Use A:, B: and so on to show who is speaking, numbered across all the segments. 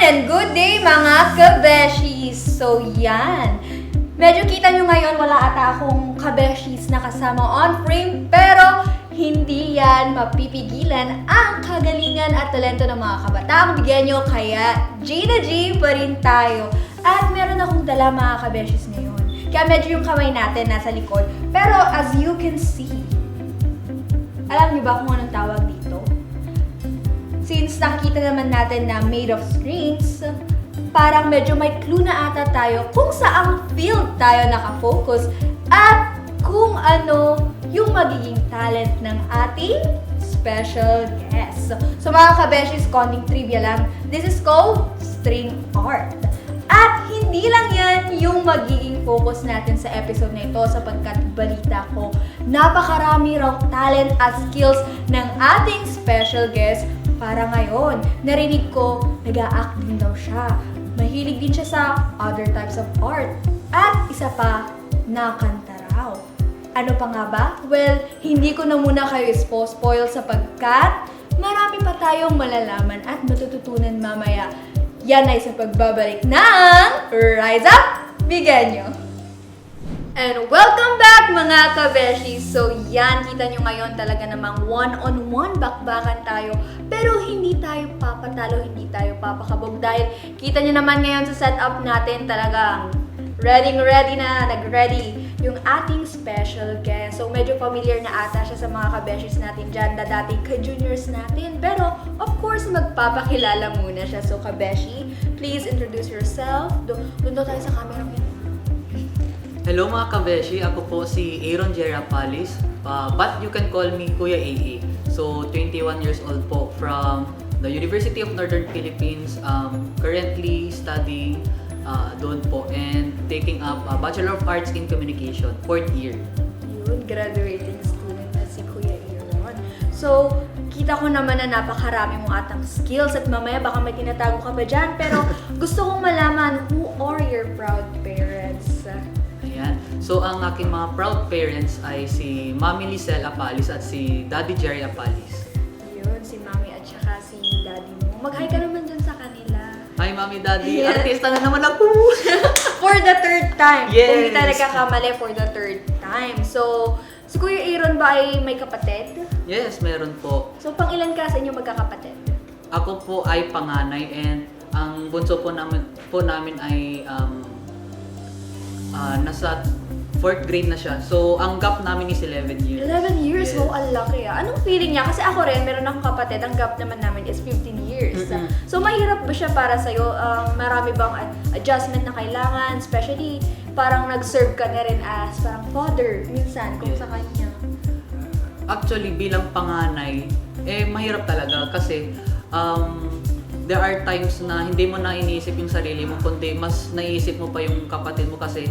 A: and good day mga kabeshis! So yan, medyo kita nyo ngayon wala ata akong kabeshis na kasama on frame, pero hindi yan mapipigilan ang kagalingan at talento ng mga kabataang bigyan nyo, kaya G na G pa rin tayo. At meron akong dala mga kabeshis ngayon, kaya medyo yung kamay natin nasa likod, pero as you can see, alam niyo ba kung anong tawag dito? Since nakita naman natin na made of strings, parang medyo may clue na ata tayo kung saang field tayo nakafocus at kung ano yung magiging talent ng ating special guest. So mga kabeshis, konting trivia lang, this is called string art. At hindi lang yan yung magiging focus natin sa episode na ito, sapagkat balita ko, napakarami raw talent at skills ng ating special guest. Para ngayon, narinig ko, nag-a-act din daw siya. Mahilig din siya sa other types of art. At isa pa, nakanta raw. Ano pa nga ba? Well, hindi ko na muna kayo spoil sapagkat marami pa tayong malalaman at matututunan mamaya. Yan ay sa pagbabalik ng Rise Up Bigenyo! And welcome back mga kabeshi! So yan, kita nyo ngayon talaga namang one-on-one bakbakan tayo. Pero hindi tayo papatalo, hindi tayo papakabog dahil kita nyo naman ngayon sa setup natin talagang ready na, nag-ready yung ating special guest. So medyo familiar na ata siya sa mga kabeshis natin dyan na dating ka-juniors natin. Pero of course, magpapakilala muna siya. So kabeshi, please introduce yourself. Doon tayo sa camera mo.
B: Hello mga kabeshi, ako po si Aaron Jerry Apalis, but you can call me Kuya AA. So 21 years old po from the University of Northern Philippines, currently studying doon po and taking up a Bachelor of Arts in Communication, 4th year.
A: Yun, graduating student na si Kuya Aaron. So, kita ko naman na napakarami mong atang skills at mamaya baka may tinatago ka pa dyan, pero gusto kong malaman, who are your proud parents?
B: Ayan. So, ang aking mga proud parents ay si Mami Lizelle Apalis at si Daddy Jerry Apalis.
A: Yun, si Mami at saka si Daddy mo. Mag-hi ka naman dun sa kanila.
B: Hi Mami, Daddy! Yeah. Artista na naman ako!
A: For the third time!
B: Yes!
A: Kung hindi tayo nagkakamali, for the third time. So, si Kuya Aaron ba ay may kapatid?
B: Yes, meron po.
A: So, pang ilan ka sa inyo magkakapatid?
B: Ako po ay panganay and ang bunso po namin ay nasa 4th grade na siya. So, ang gap namin is 11 years.
A: 11 years?
B: Yes.
A: Wow, ang laki ah. Anong feeling niya? Kasi ako rin, meron akong kapatid, ang gap naman namin is 15 years.
B: Mm-mm.
A: So, mahirap ba siya para sa'yo? Marami bang adjustment na kailangan? Especially, parang nag-serve ka na rin as parang father minsan kung
B: Yes.
A: sa kanya.
B: Actually, bilang panganay, mahirap talaga kasi there are times na hindi mo na iniisip yung sarili mo, kundi mas naiisip mo pa yung kapatid mo kasi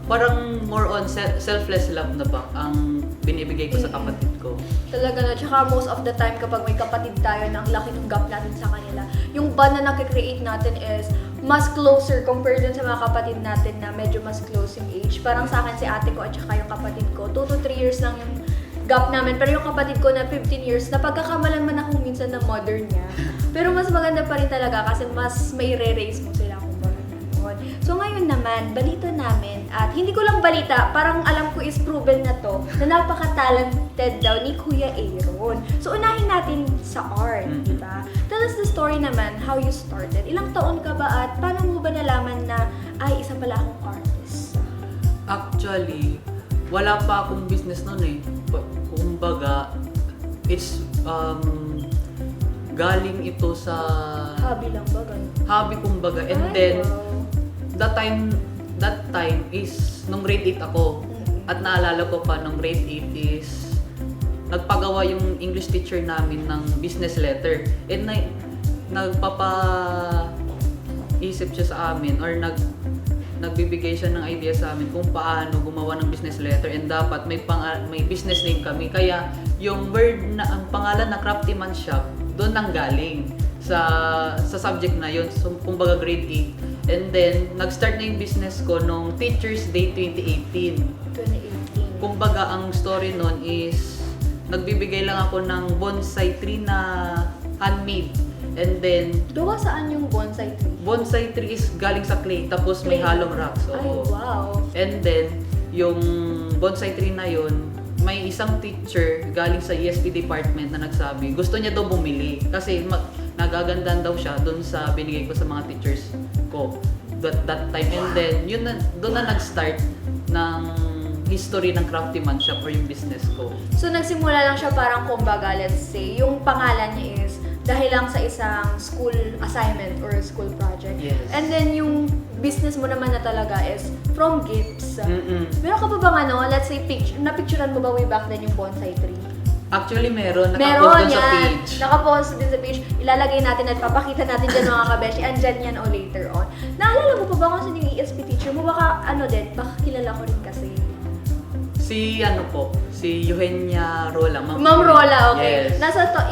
B: parang more on selfless love na ba ang binibigay ko sa kapatid ko.
A: Talaga na. Tsaka most of the time kapag may kapatid tayo na ang laki ng gap natin sa kanila, yung bond na nakikreate natin is mas closer compared dun sa mga kapatid natin na medyo mas close yung age. Parang sa akin si ate ko at saka yung kapatid ko, 2 to 3 years lang yung gap namin. Pero yung kapatid ko na 15 years, napagkakamalan man ako minsan ng mother niya. Pero mas maganda pa rin talaga kasi mas may re-raise mo sila kung baga gano'n. So ngayon naman, balita namin, at hindi ko lang balita, parang alam ko is proven na to, na napaka-talented daw ni Kuya Aaron. So unahin natin sa art, di ba? Tell us the story naman, how you started. Ilang taon ka ba at paano mo ba nalaman na, ay, isa pala akong artist?
B: Actually, wala pa akong business noon eh. Kumbaga, it's galing ito sa
A: Hobby lang ba? Ganun?
B: hobby kumbaga. And
A: Ay,
B: then,
A: wow.
B: that time is nung grade 8 ako. At naalala ko pa nung grade 8 is nagpagawa yung English teacher namin ng business letter. And nagpapa-isip siya sa amin or nagbibigay siya ng idea sa amin kung paano gumawa ng business letter and dapat may business name kami. Kaya yung word na ang pangalan na Crafty Man Shop, doon nang galing sa subject na yun. So, kumbaga grade 8. And then, nag-start na yung business ko nung Teacher's Day 2018.
A: 2018.
B: Kumbaga, ang story nun is nagbibigay lang ako ng bonsai tree na handmade. And then,
A: Gawa saan yung bonsai tree?
B: bonsai tree is galing sa clay, tapos may
A: Clay.
B: halong rocks.
A: Ay,
B: Oo.
A: wow.
B: And then, yung bonsai tree na yun, may isang teacher galing sa ESP department na nagsabi, gusto niya daw bumili. Kasi nagagandahan daw siya dun sa binigay ko sa mga teachers ko that time. And then, doon na nag-start ng history ng craftymanship or yung business ko.
A: So, nagsimula lang siya parang kumbaga, let's say, yung pangalan niya is dahil lang sa isang school assignment or school project.
B: Yes.
A: And then, yung business mo naman na talaga is from gifts.
B: Mm-mm.
A: Meron ka pa bang let's say, na-picturean mo ba way back then yung bonsai tree?
B: Actually, meron.
A: Meron
B: Nakapost dun sa
A: yan.
B: page.
A: Nakapost din sa page. Ilalagay natin at papakita natin dyan mga kabeshi. Andyan yan o later on. Naalala mo pa ba kung sino yung ESP teacher mo? Baka baka kilala ko rin kasi.
B: Si Eugenia Rola.
A: Ma'am Rola, okay.
B: Yes.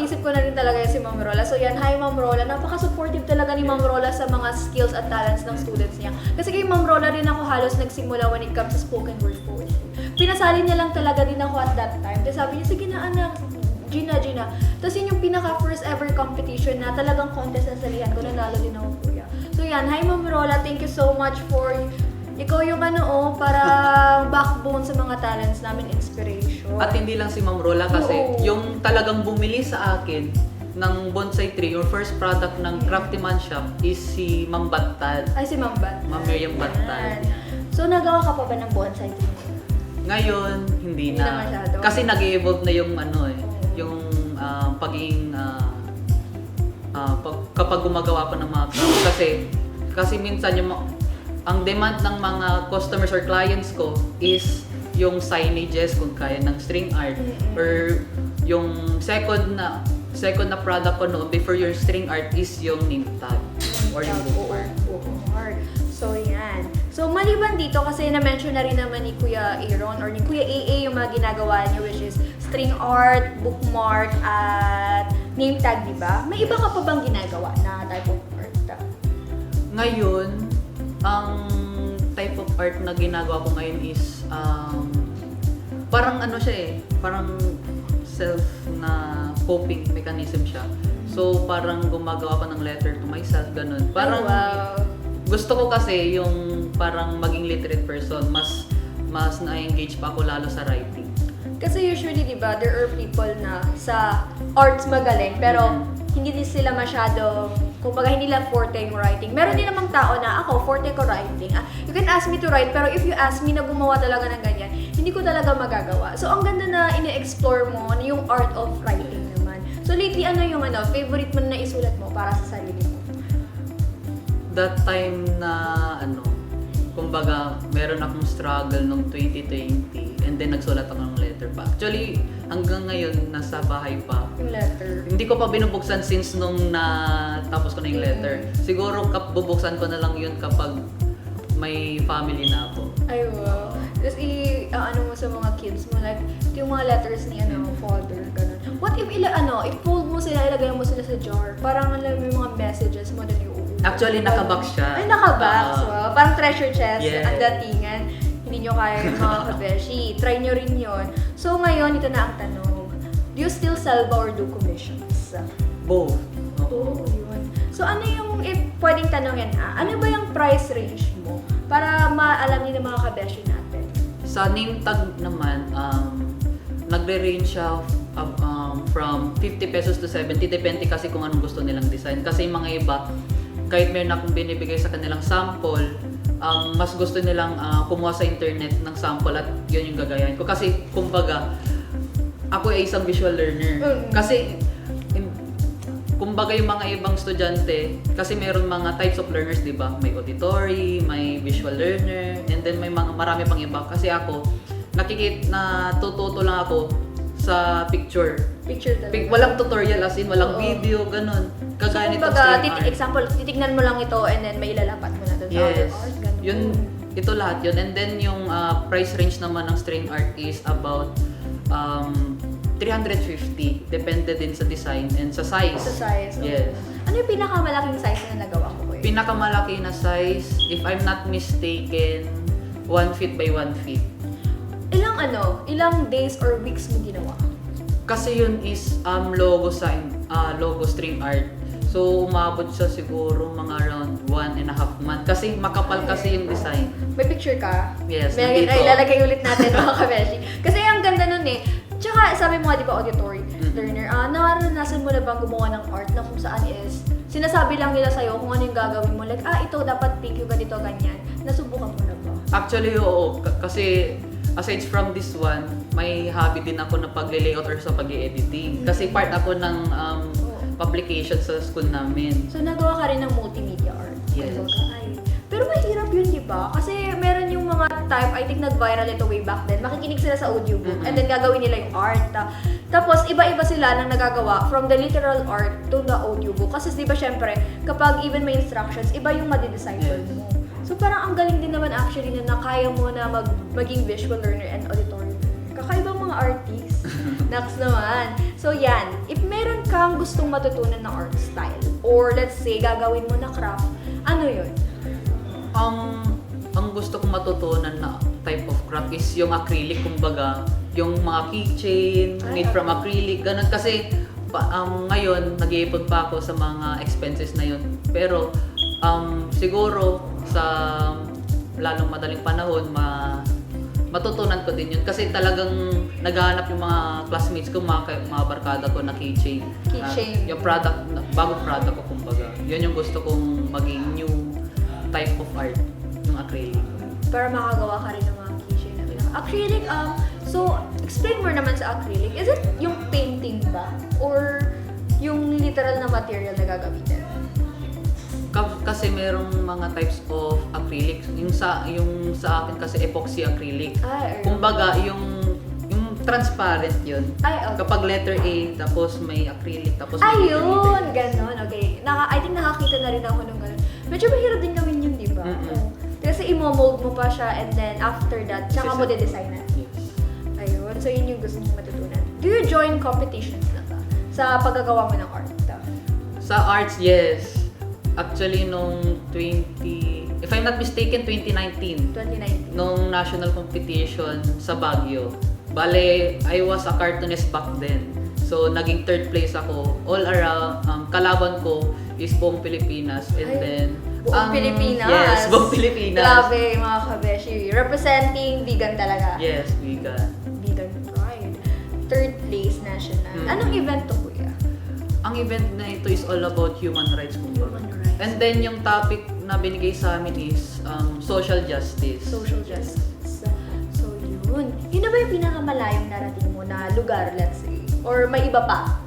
A: Isip ko na rin talaga yung si Ma'am Rola. So yan, hi Ma'am Rola. Napaka-supportive talaga ni Ma'am Rola sa mga skills at talents ng students niya. Kasi kay Ma'am Rola rin ako halos nagsimula when it comes to spoken word poetry. Pinasali niya lang talaga din ako at that time. Tapos sabi niya, sige na anak, Gina. Tapos yun yung pinaka first ever competition na talagang contest na salihan ko. Nanalo din ako, kuya. So yan, hi Ma'am Rola. Thank you so much for ikaw yung parang backbone sa mga talents namin, inspiration.
B: At hindi lang si Ma'am Rola kasi
A: Oo.
B: yung talagang bumili sa akin ng bonsai tree, yung first product ng craftymanship is si Ma'am Battad.
A: Ay, si Ma'am Bat.
B: Ma'am Miriam Battad.
A: So, nagawa ka pa ba ng bonsai tree?
B: Ngayon, hindi
A: Hindi na
B: na.
A: masyado.
B: Kasi nag-evolve na yung yung pagiging kapag gumagawa pa ng mga craft. Kasi minsan ang demand ng mga customers or clients ko is yung signages kung kaya ng string art or yung second na product ko noon before your string art is yung name tag or yung bookmark.
A: So, yan. So, maliban dito kasi na-mention na rin naman ni Kuya Aaron or ni Kuya AA yung mga ginagawa niya, which is string art, bookmark, at name tag, di ba? May iba ka pa bang ginagawa na type of art?
B: Ngayon, ang type of art na ginagawa ko ngayon is parang parang self na coping mechanism siya. So, parang gumagawa ko ng letter to myself, ganun. Parang
A: wow.
B: gusto ko kasi yung parang maging literate person, mas na-engage pa ako lalo sa writing.
A: Kasi usually, di ba, there are people na sa arts magaling, pero hindi din sila masyado, kumbaga hindi lang forte yung writing. Meron din namang tao na ako, forte ko writing. You can ask me to write, pero if you ask me na gumawa talaga ng ganyan, hindi ko talaga magagawa. So, ang ganda na ine-explore mo yung art of writing naman. So, lately, ano yung favorite mo na isulat mo para sa sarili mo?
B: That time na kumbaga meron akong struggle noong 2020 and then nagsulat ako ng letter pa. Actually, hanggang ngayon nasa bahay pa.
A: Yung letter.
B: Hindi ko pa binubuksan since nung natapos ko na yung letter. Siguro bubuksan ko na lang yun kapag may family na ako.
A: Ay, wow. Tapos ano mo sa mga kids mo, like, yung mga letters ni father, ganun. What if i-fold mo sila, ilagay mo sila sa jar? Parang alam mo yung mga messages mo na yung
B: Actually, nakabox siya.
A: Ay, nakabox. Wow. Parang treasure chest.
B: Yes.
A: Ang datingan. Hindi nyo kaya yung mga kabeshi. Try nyo rin yun. So, ngayon, ito na ang tanong. Do you still sell ba or do commissions?
B: Both.
A: Oo, yun. So, ano yung, if pwedeng tanongin ano ba yung price range mo? Para maalam nyo ng mga kabeshi natin.
B: Sa name tag naman, nagre-range siya from 50 pesos to 70. Depende kasi kung anong gusto nilang design. Kasi yung mga iba, kahit meron akong binibigay sa kanilang sample, mas gusto nilang kumuha sa internet ng sample at yun yung gagayahin ko. Kasi, kumbaga, ako ay isang visual learner. Kasi, kumbaga yung mga ibang estudyante, kasi meron mga types of learners, di ba? May auditory, may visual learner, and then may marami pang iba. Kasi ako, natututo lang ako sa picture.
A: Picture talaga.
B: Walang tutorial as in, walang
A: Oo.
B: video, ganun.
A: So,
B: Kagaya nitong
A: kumbaga,
B: stream art.
A: example, titignan mo lang ito and then may ilalapat mo na doon sa other
B: Yes.
A: art. Ganun.
B: Yun, ito lahat yun. And then yung price range naman ng string art is about 350. Depende din sa design and sa size.
A: Sa size.
B: Yes.
A: Ano yung pinakamalaking size na nagawa ko?
B: Pinakamalaki na size, if I'm not mistaken, 1 feet by 1 feet.
A: Ilang days or weeks mo ginawa?
B: Kasi yun is logo string art. So, umabot siya siguro mga around 1.5 months. Kasi makapal kasi yung design.
A: May picture ka?
B: Yes,
A: May
B: nandito.
A: ilalagay ulit natin mga kabeshi. Kasi ang ganda nun eh. Tsaka sabi mo nga di ba auditory learner, naranasan mo na bang gumawa ng art na kung saan is sinasabi lang nila sa'yo kung ano yung gagawin mo. Like, ito dapat pink yung ganito, ganyan. Nasubukan mo na ba?
B: Actually, oo. Kasi aside from this one, may hobby din ako na pag-layout or sa pag-editing. Kasi part ako ng publication sa school namin.
A: So, nagawa ka rin ng multimedia art.
B: Yes.
A: Ay. Pero mahirap yun, di ba? Kasi meron yung mga type, I think nag-viral ito way back then. Makikinig sila sa audiobook and then gagawin nila yung art. Tapos, iba-iba sila nang nagagawa from the literal art to the audiobook. Kasi di ba syempre, kapag even may instructions, iba yung madi-decipher mo. So, parang ang galing din naman actually na kaya mo na maging visual learner and auditory learner. Kakaibang mga artists. Next naman. So, yan. If meron kang gustong matutunan na art style, or let's say, gagawin mo na craft, ano yun?
B: Ang gusto kong matutunan na type of craft is yung acrylic, kumbaga, yung mga keychain, made from acrylic, ganun. Kasi ngayon, nag-iipon pa ako sa mga expenses na yun. Pero siguro sa lalong madaling panahon, matutunan ko din yun. Kasi talagang naghahanap yung mga classmates ko, mga barkada ko na keychain.
A: Keychain.
B: Yung product, bagong product ko kumbaga. Yun yung gusto kong maging new type of art, yung acrylic.
A: Para makagawa ka rin ng mga keychain na bilang. Acrylic, so, explain mo naman sa acrylic. Is it yung painting ba? Or yung literal na material na gagamitin?
B: Kasi merong mga types of acrylic. Yung sa akin kasi epoxy acrylic. Kumbaga, yung transparent yun. Kapag letter A, tapos may acrylic, tapos may
A: Ayun! Ganon, okay. I think nakakita na rin ako nung ganon. Medyo mahirap din gawin yun, di ba? Kasi imo-mold mo pa siya and then after that, tsaka mo de-design na.
B: Yes.
A: Ayun, so yun yung gusto mong matutunan. Do you join competitions na ba? Sa paggagawa mo ng art?
B: Sa arts, yes. Actually, nung if I'm not mistaken, 2019.
A: 2019.
B: Nung national competition sa Baguio. Bale, I was a cartoonist back then. So, naging third place ako. All around, kalaban ko is buong Pilipinas. And then,
A: buong Pilipinas?
B: Yes, buong Pilipinas.
A: Grabe, mga kabeshi. Representing vegan talaga.
B: Yes, vegan.
A: Vegan pride. Third place national. Anong event to, kuya?
B: Ang event na ito is all about human rights, kumbaga.
A: Human rights.
B: And then, yung topic na binigay sa amin is social justice.
A: Social justice. So, yun. Yun na ba yung pinakamalayong narating mo na lugar, let's say? Or may iba pa?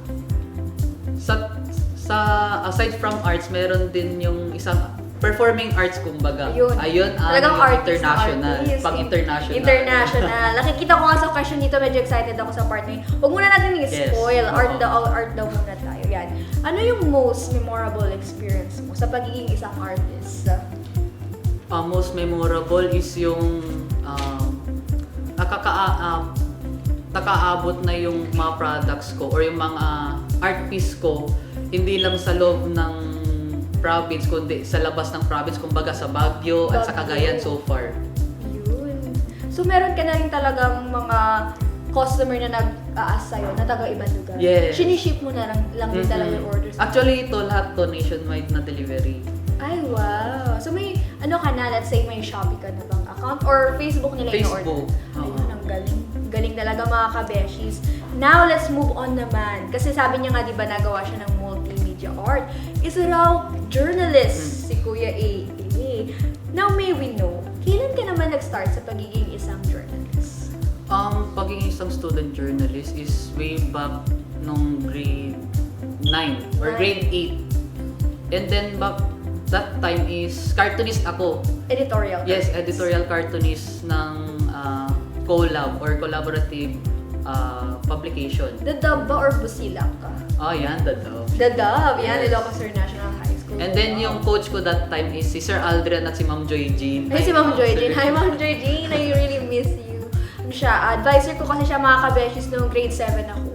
B: Aside from arts, meron din yung isang performing arts, kumbaga.
A: Ayun. Talagang
B: yung
A: artist
B: international.
A: artist.
B: Pang-international.
A: International. Nakikita ko nga sa question dito, medyo excited ako sa part na yun. Huwag muna natin i-spoil.
B: Yes.
A: Art daw muna tayo. Yan. Ano yung most memorable experience mo sa pagiging isang artist?
B: Most memorable is yung nakaabot na yung mga products ko or yung mga art piece ko, hindi lang sa loob ng province, kundi sa labas ng province, kumbaga sa Baguio at sa Cagayan so far.
A: Yun. So meron ka na rin talagang mga customer na nag-a-ask sa'yo na taga-ibang lugar?
B: Yes.
A: Siniship mo na lang din talaga yung orders?
B: Actually, ito lahat to nationwide na delivery.
A: Ay, wow! So may, let's say may Shopee ka na bang account? Or Facebook nila yung order?
B: Facebook.
A: Ayun, ang galing. Galing talaga mga kabeshis. Now, let's move on naman. Kasi sabi niya nga, di ba, nagawa siya ng multimedia art. Isa raw journalist, si Kuya A. Now, may we know, kailan ka naman nag-start sa pagiging isang journalist?
B: Pagiging isang student journalist is way back nung grade 9 or grade 8. And then that time is cartoonist ako.
A: Editorial.
B: Yes, editorial cartoonist ng collab or collaborative publication.
A: The Dove ba or Busilak ka?
B: Yan, the Dove.
A: The Dove, yan,
B: Yes.
A: Ilocos Sur National High School.
B: And then yung coach ko that time is si Sir Aldrian at si Ma'am Joy Jean.
A: Ay, si Ma'am Joy Jean. Hi, Ma'am Joy Jean. I really miss you. Ano siya, advisor ko kasi siya mga kabeshis noong grade 7 ako.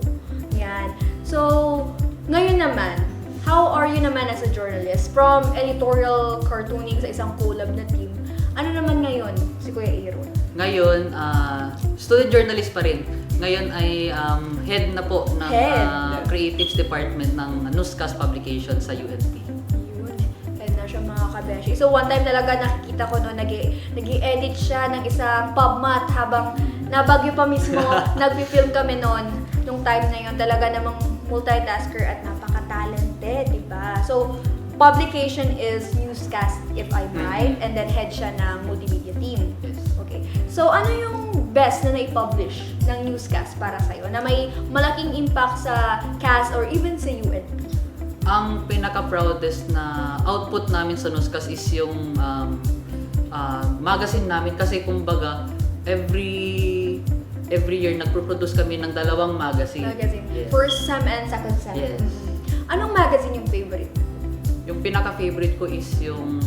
A: Yan. So, ngayon naman, how are you naman as a journalist? From editorial cartooning sa isang collab na team, ano naman ngayon si Kuya Aaron?
B: Ngayon, student journalist pa rin. ngayon ay head na po ng
A: Head.
B: Creatives Department ng Newscast Publication sa UNT.
A: Yun. Head na siya mga kabeshi. So one time talaga nakikita ko noon, nag-i-edit siya ng isang PubMat habang nabagyo pa mismo. Nagpi-film kami noon. Nung time na yun, talaga namang multitasker at napaka-talented, di ba? So, publication is newscast, if I might, and then head siya ng multimedia team.
B: Yes.
A: Okay. So, ano yung best na na-publish ng newscast para sa'yo na may malaking impact sa cast or even sa UNP?
B: Ang pinaka-proudest na output namin sa Newscast is yung magazine namin kasi kumbaga every year nagpo-produce kami ng 2 magazine. Yes.
A: First sem and second sem.
B: Yes.
A: Anong magazine yung favorite?
B: Yung pinaka-favorite ko is yung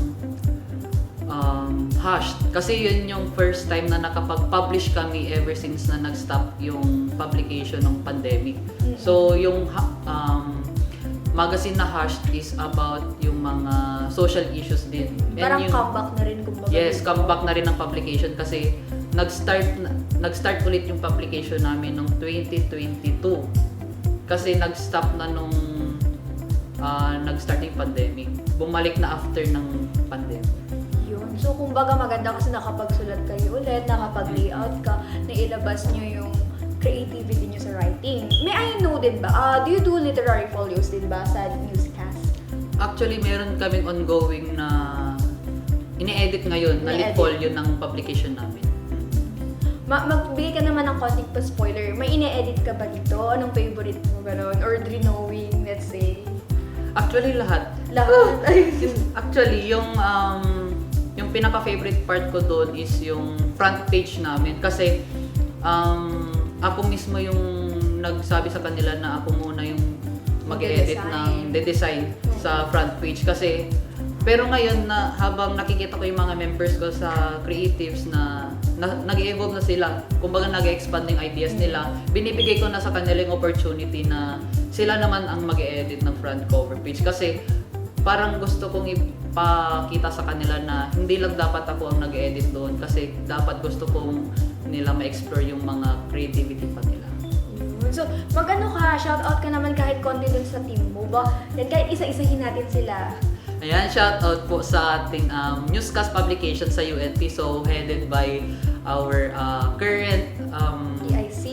B: Hashed. Kasi yun yung first time na nakapag-publish kami ever since na nag-stop yung publication ng pandemic. So yung magazine na Hashed is about yung mga social issues din.
A: Parang
B: yung,
A: comeback na rin kumbaga.
B: yes, comeback na rin ng publication kasi nag-start ulit yung publication namin noong 2022. Kasi nag-stop na nung nag-start yung pandemic. Bumalik na after ng pandemic.
A: Yun. So, kumbaga maganda kasi nakapagsulat kayo ulit, nakapag-layout ka, nailabas nyo yung creativity nyo sa writing. May I know din ba? Do you do literary folios din ba sa newscast?
B: Actually, meron kaming ongoing na ini-edit ngayon na
A: Ini-edit.
B: folio ng publication namin.
A: Magbigay ka naman ng konting pa-spoiler. May ine-edit ka ba dito? Anong favorite mo gano'n? Or drawing, let's say?
B: Actually, lahat.
A: Lahat.
B: Actually, yung pinaka-favorite part ko doon is yung front page namin kasi ako mismo yung nagsabi sa kanila na ako muna yung mag-edit ng design sa front page kasi pero ngayon na habang nakikita ko yung mga members ko sa creatives na nag-evolve na sila, kumbaga nag-expand yung ideas nila, binibigay ko na sa kanila yung opportunity na sila naman ang mag-edit ng front cover page kasi parang gusto kong ipakita sa kanila na hindi lang dapat ako ang nag-edit doon kasi dapat gusto kong nila ma-explore yung mga creativity pa nila.
A: So, mag-ano ka, shoutout ka naman kahit konti dun sa team mo ba? Yan, kahit isa-isahin natin sila.
B: Ayan, shoutout po sa ating newscast publication sa UNT, so headed by our current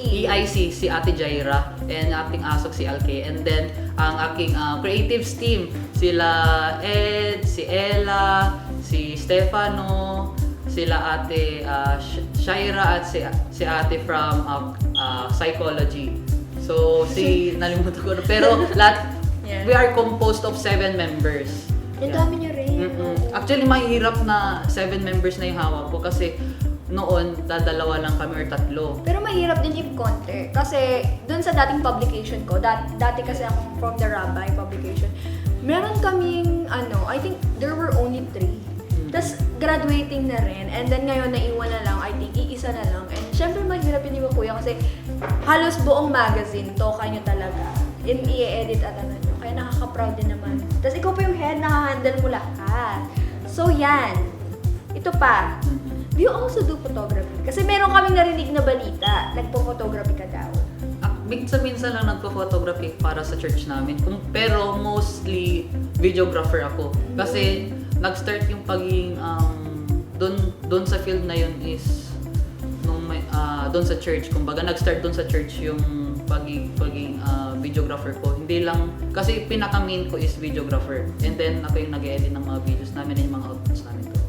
B: EIC, si Ate Jaira, and ating asok si Alke, and then ang aking creatives team, sila Ed, si Ella, si Stefano, sila Ate Shaira at si Ate from psychology. So, nalimutan ko na. Pero lahat,
A: Yeah.
B: we are composed of 7 members.
A: Ang
B: Yeah.
A: dami niyo rin.
B: Actually, mahirap na 7 members na yung hawak ko kasi noon, dadalawa lang kami or 3.
A: Pero mahirap din yung konti. Kasi dun sa dating publication ko, dati kasi akong from the Rabbi publication, meron kaming, I think there were only 3. Tapos graduating na rin. And then ngayon, naiwan na lang. I think, iisa na lang. And syempre, mahirap yun yung kuya kasi halos buong magazine, toka nyo talaga. I-edit at nyo. Kaya nakaka-proud din naman. Tapos ikaw pa yung head, nakahandle mo lahat. So yan. Ito pa. Do you also do photography? Kasi meron kaming narinig na balita. Nagpo-photography ka daw.
B: Minsan lang nagpo-photography para sa church namin. Pero mostly, videographer ako. Kasi nag-start yung pagiging doon sa field na yun is doon sa church. Kumbaga nag-start doon sa church yung pagiging videographer ko. Hindi lang kasi pinaka-main ko is videographer. And then ako yung nag-edit ng mga videos namin and yung mga outputs namin doon.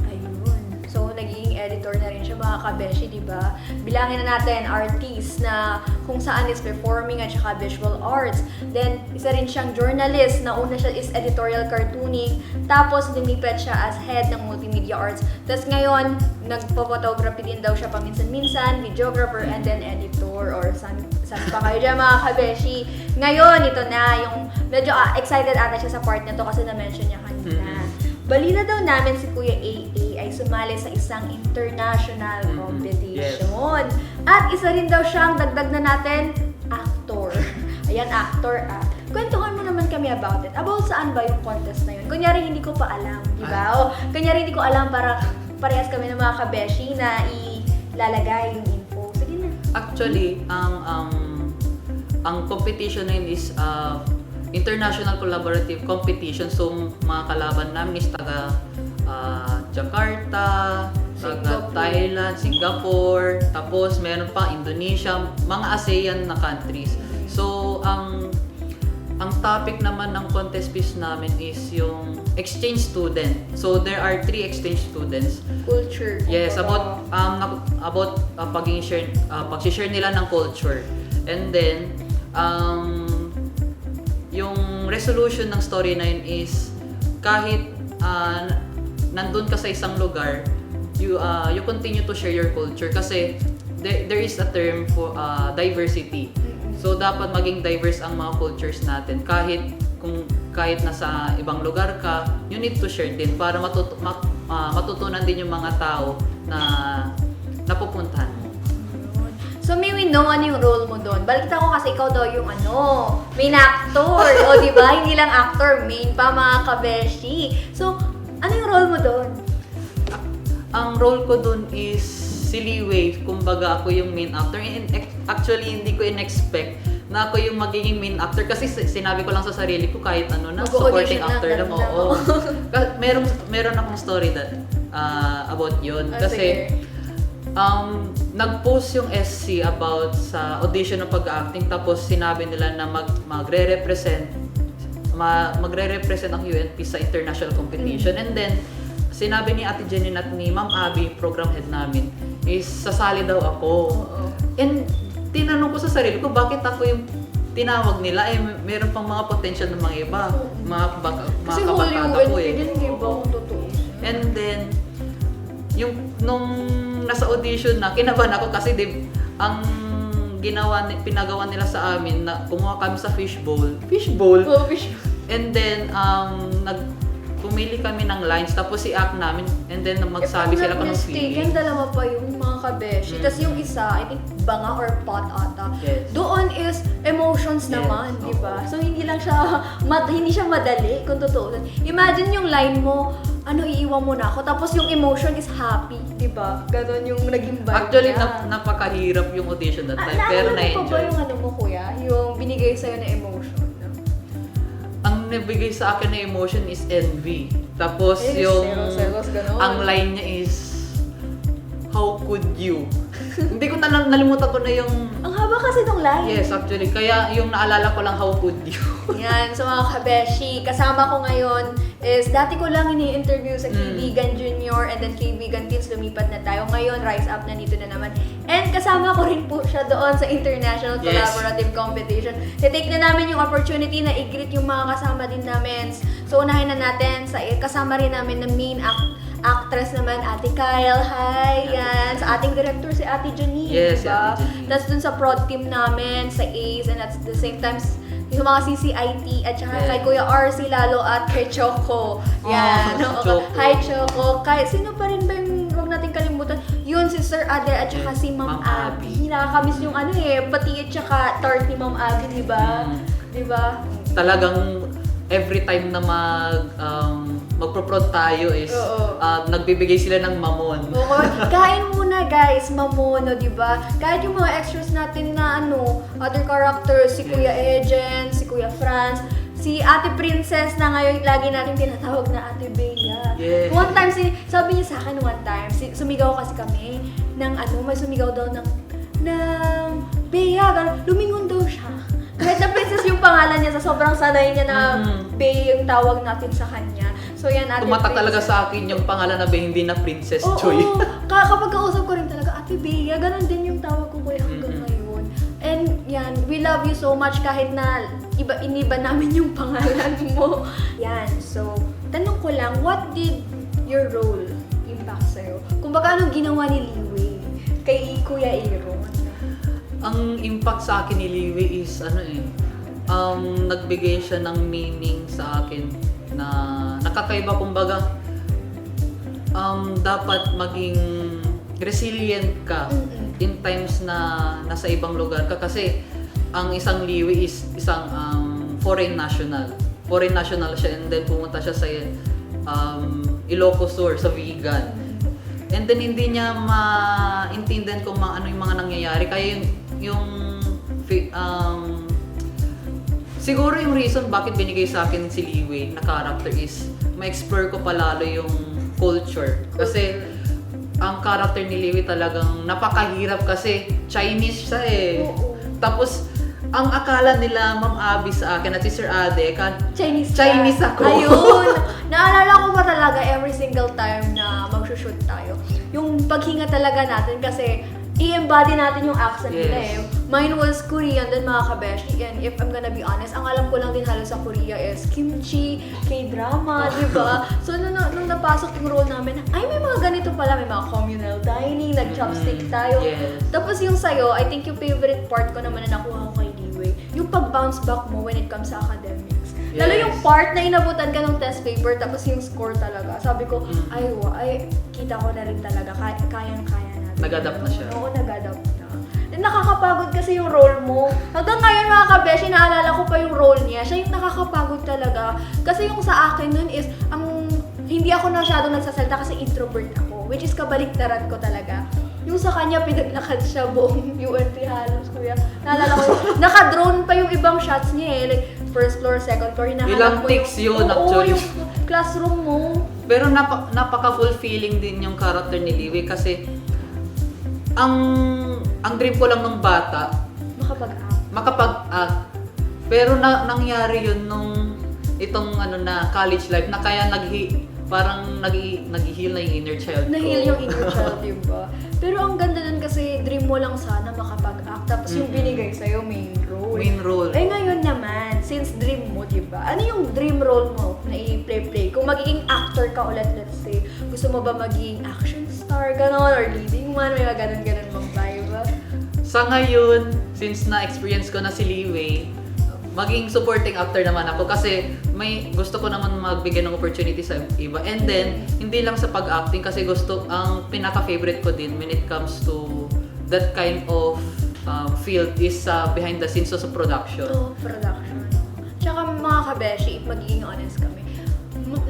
A: Ayun. So, naging editor na rin siya mga kabeshi, di ba? Bilangin na natin, artist na kung saan is performing at saka visual arts. Then, isa rin siyang journalist na una siya is editorial cartooning. Tapos, lumipat siya as head ng multimedia arts. Tapos ngayon, nagpo-photography din daw siya paminsan-minsan, videographer, and then editor or saan pa kayo dyan mga kabeshi. Ngayon, ito na, yung medyo excited ata siya sa part na to kasi na-mention niya kanina. Balita daw namin si Kuya AA ay sumali sa isang international competition. At isa rin daw siyang, dagdag na natin, actor. Ayan, actor. Kwentuhan mo naman kami about it. About saan ba yung contest na yun? Kunyari, hindi ko pa alam, di ba? O, kunyari, hindi ko alam para parehas kami ng mga kabeshi na ilalagay yung info. Sige na.
B: Actually, ang competition na yun is international collaborative competition. So, mga kalaban namin is taga Jakarta, taga
A: Singapore.
B: Thailand, Singapore, tapos meron pa Indonesia, mga ASEAN na countries. So, ang topic naman ng contest piece namin is yung exchange student. So, there are 3 exchange students.
A: Culture.
B: Yes, about pag-share nila ng culture. And then yung resolution ng story na yun is kahit nandun ka sa isang lugar, you continue to share your culture kasi there is a term for diversity. So dapat maging diverse ang mga cultures natin kahit nasa ibang lugar ka, you need to share din para matutunan din yung mga tao na napupuntahan mo.
A: So, may we know ano yung role mo doon? Balita ko kasi ikaw daw yung main actor. O, di ba? Hindi lang actor, main pa, mga kabeshi. So, ano yung role mo doon?
B: Ang role ko dun is si Liwei, kumbaga ako yung main actor. Actually, hindi ko in-expect na ako yung magiging main actor kasi sinabi ko lang sa sarili ko kahit supporting actor lang. Oo. Meron akong story about yun. Kasi nag-post yung SC about sa audition ng pag-acting tapos sinabi nila na magre-represent ang UNP sa international competition. And then sinabi ni Ate Jenny at ni Ma'am Abby, program head namin, is sasali daw ako. And tinanong ko sa sarili ko, bakit ako yung tinawag nila? Meron pang mga potential ng mga iba, mga
A: Kasi whole
B: kabarkada ko
A: UNP din, di ba? Kung totoo.
B: And then, nung nasa audition na, kinabahan ako kasi ang pinagawa nila sa amin na kumuha kami sa fishbowl. And then, pumili kami ng lines, tapos i-act namin, and then magsabi sila kung anong feeling.
A: Dalawa pa yung mga kabeshi. Tapos yung isa, I think, banga or pot ata.
B: Yes.
A: Doon is emotions
B: Yes.
A: naman, di ba? So, hindi siya madali, kung totoo. Imagine yung line mo, iiwan mo na ako. Tapos yung emotion is happy, di ba? Ganon yung naging vibe
B: Actually,
A: niya.
B: napakahirap yung audition that time,
A: Naalala
B: pero
A: mo
B: na-enjoy.
A: pa ba yung mo, kuya? Yung binigay sa'yo na emotion?
B: Ang nabigay sa akin na emotion is envy. Tapos
A: Selos, ganon.
B: ang line niya is, how could you? Hindi ko nalimutan ko na yung...
A: Ang haba kasi nung line.
B: Yes, actually. Kaya yung naalala ko lang, how could you?
A: Yan, so mga kabeshi, kasama ko ngayon is dati ko lang ini-interview sa Kaibigan Junior and then Kaibigan Teens, lumipat na tayo. Ngayon, Rise Up, nandito na naman. And kasama ko rin po siya doon sa International Collaborative Competition. Take na namin yung opportunity na i-greet yung mga kasama din namin. So unahin na natin, kasama rin namin na main actress naman, Ate Kyle. Hi! Yan. Sa ating director, si Ate Janine.
B: Yes,
A: diba?
B: si Ate Janine.
A: Tapos dun sa prod team namin, sa ACE, and at the same time, yung mga CCIT, at saka kay Kuya RC lalo at kay Choco. Yan.
B: Choco.
A: Hi, Choco. Sino pa rin ba yung huwag natin kalimutan? Yun, si Sir Adair at saka si Ma'am Abby. Nakakamiss yung pati at saka tart ni Ma'am Abby, di ba? Di ba?
B: Talagang every time na magpo-prod tayo is nagbibigay sila ng mamon.
A: Oo, kain muna guys, mamono, di ba? Kahit yung mga extras natin na other characters, si Kuya Ejen, si Kuya Franz, si Ate Princess na ngayon lagi natin tinatawag na Ate Bea.
B: Yes.
A: One time, sabi niya sa akin one time, sumigaw kasi kami ng may sumigaw daw ng Bea, lumingon daw siya. Kahit na Princess yung pangalan niya, sa sobrang sanay niya na Bea yung tawag natin sa kanya. So yan, Ate
B: Tumatak
A: Princess.
B: talaga sa akin yung pangalan na hindi na Princess Joy.
A: Oo, kapag kausap ko rin talaga, Ate Bea, ganun din yung tawag ko kuya hanggang ngayon. And yan, we love you so much kahit na iniba namin yung pangalan mo. Yan, so, tanong ko lang, what did your role impact sa'yo? Kung baka anong ginawa ni Liwei kay Kuya Aaron?
B: Ang impact sa akin ni Liwei is nagbigay siya ng meaning sa akin na nakakaiba, kumbaga dapat maging resilient ka in times na nasa ibang lugar ka kasi ang isang Liwei is isang foreign national siya, and then pumunta siya sa Ilocos Sur, sa Vigan. And then hindi niya maintindihan kung ano yung mga nangyayari. Kaya siguro yung reason bakit binigay sa akin si Liwei na character is ma-explore ko palalo yung culture. Kasi ang character ni Liwei talagang napakahirap kasi Chinese siya eh.
A: Oo.
B: Tapos ang akala nila Ma'am Abby sa akin at si Sir Ade, Chinese ako.
A: Ayun! Naalala ko pa talaga every single time na mag-shoot tayo. Yung paghinga talaga natin kasi i-embody natin yung accent nila eh. Mine was Korean din mga kabeshi, and if I'm gonna be honest, ang alam ko lang din halos sa Korea is kimchi, K-drama, di ba? So nung napasok yung role namin, ay may mga ganito pala, may mga communal dining, nag-chopstick tayo.
B: Yes.
A: Tapos yung sayo, I think yung favorite part ko naman na nakuha ko kay Liwei, yung pag-bounce back mo when it comes sa academics.
B: Yes.
A: Lalo yung part na inabutan ka ng test paper, tapos yung score talaga. Sabi ko, ay, kita ko na rin talaga, kayang-kaya natin.
B: Nag-adapt na siya.
A: Oo, nag-adapt na. And nakakapagod kasi yung role mo. Hanggang ngayon mga kabeshi, naalala ko pa yung role niya. Siya yung nakakapagod talaga. Kasi yung sa akin nun is, hindi ako masyadong nagsasalita kasi introvert ako. Which is kabaliktaran ko talaga. Yung sa kanya, pinaglakad siya buong UNT halos, kuya. Naalala ko, naka-drone pa yung ibang shots niya eh. Like, first floor, second floor,
B: Ilang takes yun, actually.
A: yung classroom mo.
B: Pero napaka-fulfilling din yung character ni Liwei kasi ang dream ko lang nung bata, makapag-act. Pero nangyari yun nung itong college life na kaya parang nag-heal na yung inner child ko.
A: Na-heal yung inner child, diba? Pero ang ganda dun kasi dream mo lang sana makapag-act. Tapos yung binigay sa'yo, main role.
B: Main role.
A: Eh ngayon naman, since dream mo, diba? Ano yung dream role mo na i-play? Kung magiging actor ka ulit, let's say, gusto mo ba magiging action star, gano'n, or leading man, may mga ganun-ganun bang vibe?
B: Sa ngayon, since na-experience ko na si Liwei, maging supporting actor naman ako kasi gusto ko naman magbigay ng opportunity sa iba. And then, hindi lang sa pag-acting kasi ang pinaka-favorite ko din when it comes to that kind of field is behind the scenes, so sa production.
A: So, production. Tsaka mga kabeshi, if magiging honest kami,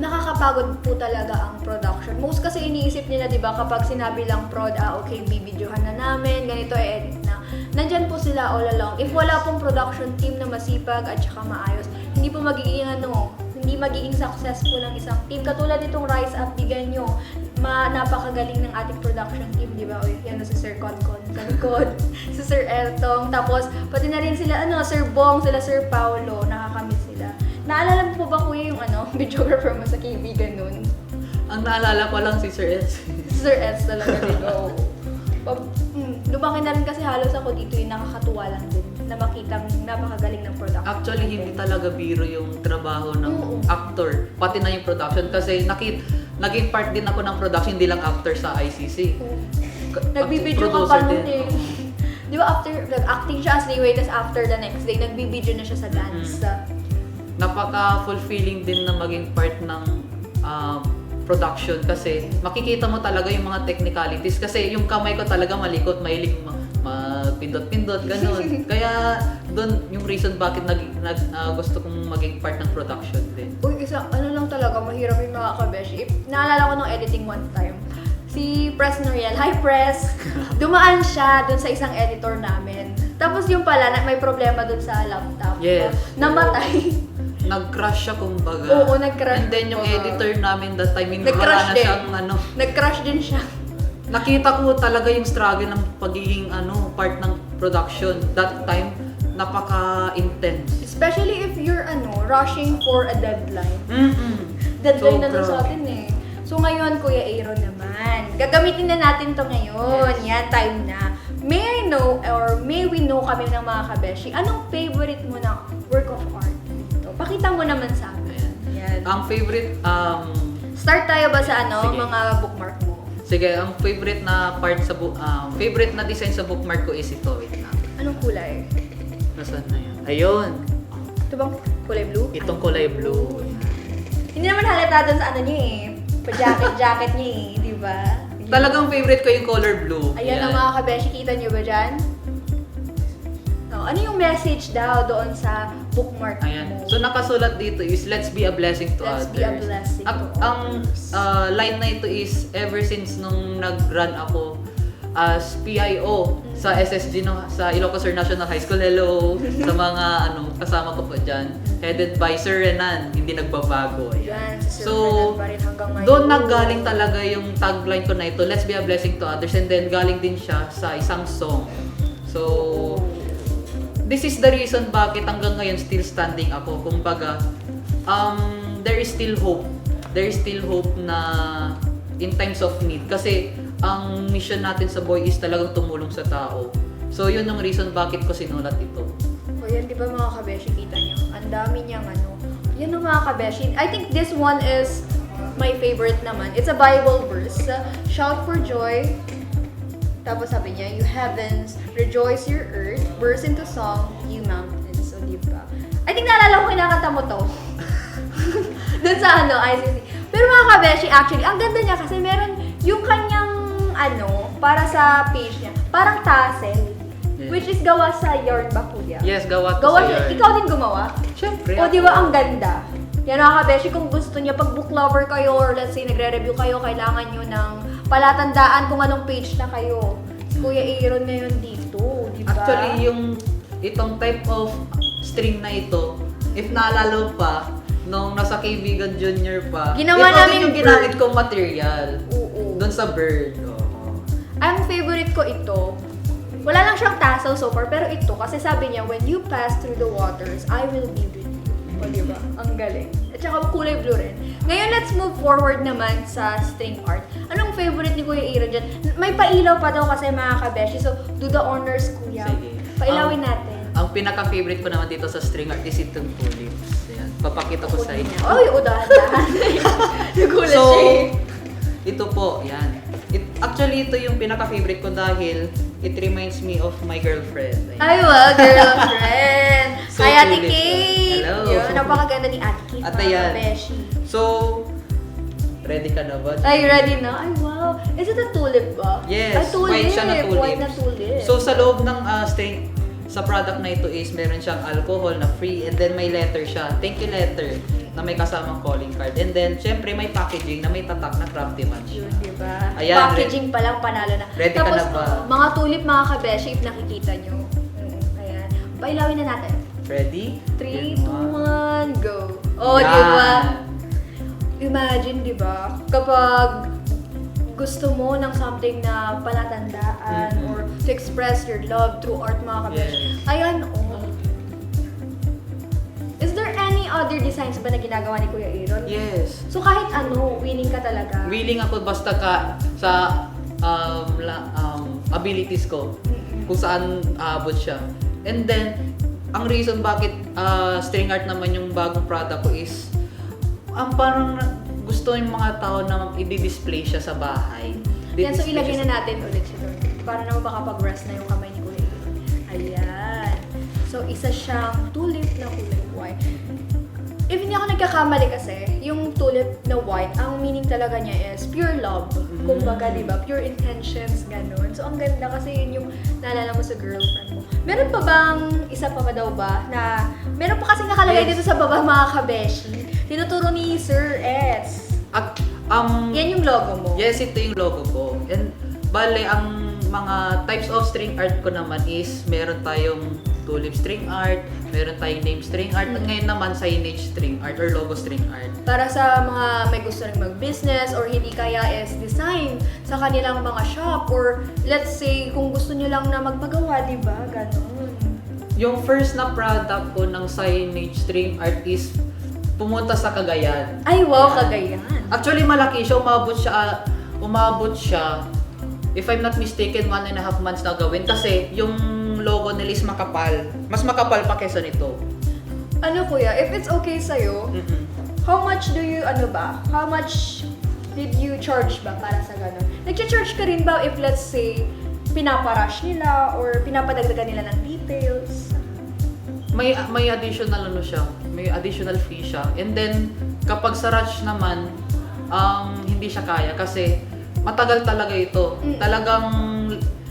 A: nakakapagod po talaga ang production. Most kasi iniisip nila, di ba, kapag sinabi lang prod, okay, bibidyohan na namin, ganito, edit na. Nandyan po sila all along. If wala pong production team na masipag at saka maayos, hindi po magiging successful ang isang team. Katulad nitong Rise Up, bigan nyo, napakagaling ng ating production team, di ba? Yan si Sir Concon, si Sir Eltong, tapos pati na rin sila, Sir Bong, Sir Paulo, nakakamiss sila. Naalala mo po ba kuya yung videographer mo sa kaibigan nun?
B: Ang naalala ko lang si Sir Eds.
A: Si Sir Eds talaga din, oo. Lumaki na rin kasi halos ako dito yung nakakatuwa lang din na makitang napakagaling ng production.
B: Actually, hindi talaga biro yung trabaho ng actor, pati na yung production kasi naging part din ako ng production, hindi lang actor sa ICC.
A: Nagbibideo ka pa nun eh. Di ba after, nag-acting siya as Liwei, tapos after the next day, nagbibideo na siya sa dance.
B: Napaka-fulfilling din na maging part ng production kasi makikita mo talaga yung mga technicalities kasi yung kamay ko talaga malikot, mahilig magpindot-pindot, gano'n. Kaya doon yung reason bakit gusto kong maging part ng production din.
A: Uy, lang talaga, mahirap yung mga kabeshi. Naalala ko nung editing one time, si Press Noriel, hi Press! Dumaan siya dun sa isang editor namin. Tapos yung pala, may problema dun sa laptop.
B: Yes.
A: Namatay.
B: Nag-crash siya kumbaga.
A: Oo, nag-crash.
B: And then yung editor namin that time,
A: nag-crash
B: na siyang
A: Nag-crash din siya.
B: Nakita ko talaga yung struggle ng pagiging part ng production. That time, napaka-intense.
A: Especially if you're rushing for a deadline.
B: So,
A: Deadline na sa atin eh. So ngayon, Kuya Aaron naman, gagamitin na natin to ngayon.
B: Yes.
A: Yan, time na. May I know, or may we know kami ng mga kabeshi, anong favorite mo na work of art dito? Pakita mo naman sa amin. Yan.
B: Ang favorite,
A: Start tayo ba sa
B: Sige.
A: mga bookmark mo?
B: Sige, ang favorite na part sa favorite na design sa bookmark ko is ito. Wait lang.
A: Anong kulay?
B: Nasaan na yan? Ayun!
A: Ito bang kulay blue?
B: Itong kulay blue.
A: Hindi naman halata dun sa niya eh. Pa-jacket niya eh, di ba?
B: Talagang favorite ko yung color blue.
A: Ayan ang mga kabeshi, kita nyo ba dyan? Ano yung message daw doon sa bookmark
B: Ayan.
A: mo?
B: So nakasulat dito is let's be a blessing to
A: Let's
B: others.
A: be a blessing to
B: Ang line na ito is ever since nung nag-run ako as PIO sa SSG no, sa Ilocos Sur National High School. Hello sa mga kasama ko po diyan. Headed by Sir Renan, hindi nagbabago.
A: Yan, si Sir
B: So,
A: Fernand pa rin hanggang ngayon.
B: doon naggaling talaga yung tagline ko na ito, let's be a blessing to others, and then galing din siya sa isang song. So, this is the reason bakit hanggang ngayon still standing ako. Kumbaga, there is still hope. There is still hope na in times of need. Kasi, ang mission natin sa Boy is talagang tumulong sa tao. So, yun yung reason bakit ko sinulat ito.
A: O yan, di ba mga kabeshi, kita nyo? Ang dami niyang Yan ang mga kabeshi. I think this one is my favorite naman. It's a Bible verse. Shout for joy. Tapos sabi niya, you heavens, rejoice your earth, burst into song, you mountains. So, di ba? I think naalala ko kinakanta mo to. Doon sa ICC. Pero mga kabeshi, actually, ang ganda niya kasi meron yung kanyang para sa page niya, parang tassel.
B: Yeah.
A: Which is gawa sa yarn ba, kuya?
B: Yes, gawa to
A: Gawa
B: sa
A: siya.
B: yarn.
A: Ikaw din gumawa?
B: Syempre.
A: O di ba ang ganda? Yan mga kabeshi, kung gusto niya, pag book lover kayo or let's say nagre-review kayo, kailangan nyo ng palatandaan kung anong page na kayo. Si Kuya Aaron ngayon dito, di ba?
B: Actually, itong type of string na ito, if naalala pa, nung nasa Kaibigan Junior pa,
A: Ginawa
B: ito
A: namin
B: din yung
A: bird.
B: ginamit kong material.
A: Oo.
B: Doon sa bird. Oo.
A: Ang favorite ko ito, wala lang siyang tassel so far, pero ito, kasi sabi niya, when you pass through the waters, I will be with you. O diba? Ang galing. At saka kulay blue rin. Ngayon, let's move forward naman sa string art. Anong favorite ni Kuya Aaron dyan? May pailaw pa daw kasi mga kabeshi, so do the honors, Kuya.
B: Sige.
A: Pailawin natin.
B: Ang pinaka-favorite ko naman dito sa string art is itong tulips. Ayan. Papakita ko sa inyo.
A: Oy, dahan-dahan. Nagulat
B: So,
A: siya eh.
B: ito po, yan. Actually, ito yung pinaka-favorite ko dahil it reminds me of my girlfriend. Ayan.
A: Ay, wow, girlfriend.
B: So
A: Kay Ate
B: tulips,
A: Kate.
B: hello.
A: Yun, napakaganda ni Ate Kate,
B: At
A: mga
B: ayan.
A: kabeshi.
B: So, ready ka na ba?
A: Ay, ready na? Ay, wow. Is it a tulip ba?
B: Yes,
A: Ay, tulip.
B: white siya na tulips.
A: White na tulip.
B: So, sa loob ng string, sa product na ito is meron siyang alcohol na free and then may letter siya. Thank you letter na may kasamang calling card. And then, syempre may packaging na may tatak na crafty match.
A: Yun, di ba?
B: Ayan,
A: Packaging pa lang, panalo na.
B: Ready ka
A: Tapos,
B: na ba?
A: mga tulip, mga kabeshi, if nakikita nyo. Ayan. Pailawin na natin.
B: Ready?
A: 3, 2, 1, go. Oh, di ba? Imagine, di ba? Kapag gusto mo ng something na palatandaan or to express your love through art, mga kabeshi.
B: Yes.
A: Ayan, oh. Is there any other designs ba na ginagawa ni Kuya Aaron?
B: Yes.
A: So kahit willing ka talaga?
B: Willing ako basta ka sa abilities ko. Kung saan aabot siya. And then, ang reason bakit string art naman yung bagong product ko is ang parang gusto yung mga tao na i-display siya sa bahay.
A: Yan, so
B: Di-display
A: ilagay
B: siya
A: na natin ulit siya doon. Para naman makapag-rest na yung kamay ni Kuya Aaron. Ayan. So, isa siyang tulip na kulay white. If hindi ako nagkakamali kasi, yung tulip na white, ang meaning talaga niya is pure love. Kumbaga, di ba? Pure intentions, ganun. So, ang ganda kasi yun yung naalala mo sa girlfriend mo. Meron pa bang isa pa daw ba na, meron pa kasi nakalagay
B: Yes.
A: dito sa baba mga kabeshi. Tinuturo ni Sir S.
B: At,
A: Yan yung logo mo.
B: yes, ito yung logo ko. And bale, ang mga types of string art ko naman is meron tayong tulip string art, meron tayong name string art, at ngayon naman signage string art or logo string art.
A: Para sa mga may gusto rin mag-business or hindi kaya is design sa kanilang mga shop or let's say kung gusto nyo lang na magpagawa, di ba? Ganon.
B: Yung first na product ko ng signage string art is pumunta sa Cagayan.
A: Ay, wow,
B: Ayan.
A: Cagayan.
B: Actually, malaki siya. Umabot siya, if I'm not mistaken, 1.5 months na gawin. Kasi yung logo nila is makapal. Mas makapal pa kesa nito.
A: Ano kuya, if it's okay sa'yo,
B: Mm-mm.
A: how much do you, how much did you charge ba para sa ganon? Nag-charge ka rin ba if let's say, pinaparush nila or pinapadagdagan nila ng details?
B: May additional siya. May additional fee siya. And then, kapag sa rush naman, hindi siya kaya kasi matagal talaga ito.
A: Mm.
B: Talagang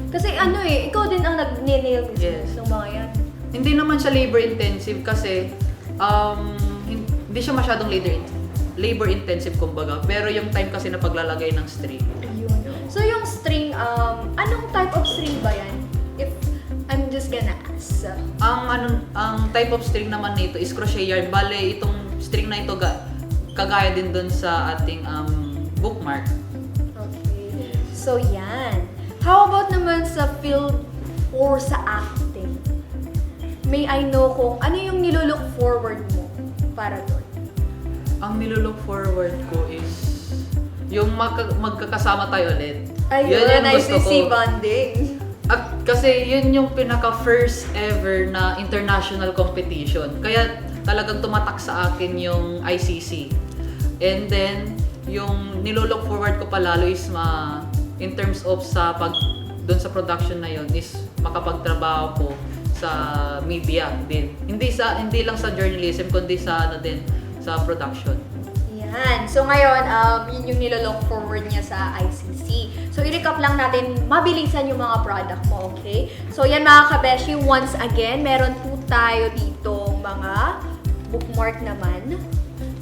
A: Kasi ikaw din ang nag-nail
B: Yes.
A: ng mga yan.
B: Hindi naman siya labor intensive kasi hindi siya masyadong labor intensive kumbaga. Pero yung time kasi na paglalagay ng string.
A: Ayun. So yung string, anong type of string ba yan? If I'm just gonna ask.
B: Ang type of string naman nito is crochet yarn. Bale, itong string na ito kagaya din dun sa ating bookmark.
A: Okay. So yan. How about naman sa field or sa acting? May I know kung ano yung nilook forward mo para doon?
B: Ang nilook forward ko is yung magkakasama tayo ulit.
A: Ayun,
B: Yun yung
A: nice
B: gusto
A: to see
B: ko.
A: bonding.
B: At kasi yun yung pinaka first ever na international competition. Kaya talagang tumatak sa akin yung ICC. And then, yung nilook forward ko palalo is in terms of doon sa production na yun is makapagtrabaho ko sa media din. Hindi lang sa journalism kundi sa sa production.
A: Yan. So ngayon, yun yung nilook forward niya sa ICC. So i-recap lang natin, mabilisan yung mga product mo, okay? So yan mga kabeshi, once again, meron po tayo dito mga bookmark naman.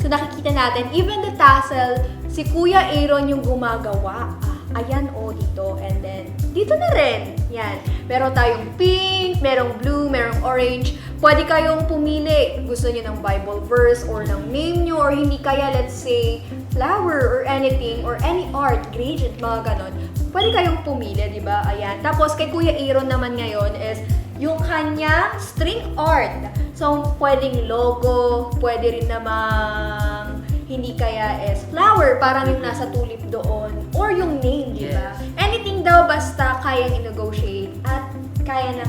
A: So nakikita natin, even the tassel, si Kuya Aaron yung gumagawa. Ayan dito. And then, dito na rin. Yan. Meron tayong pink, merong blue, merong orange. Pwede kayong pumili. Gusto niyo ng Bible verse or ng name niyo or hindi kaya, let's say, flower or anything or any art, gradient, mga ganon. Pwede kayong pumili, di ba? Ayan. Tapos, kay Kuya Aaron naman ngayon is yung kanya string art. So, pwedeng logo, pwede rin namang hindi kaya is flower, parang yung nasa tulip doon, or yung name, di ba?
B: Yes.
A: Anything daw basta kayang i-negotiate at kaya na.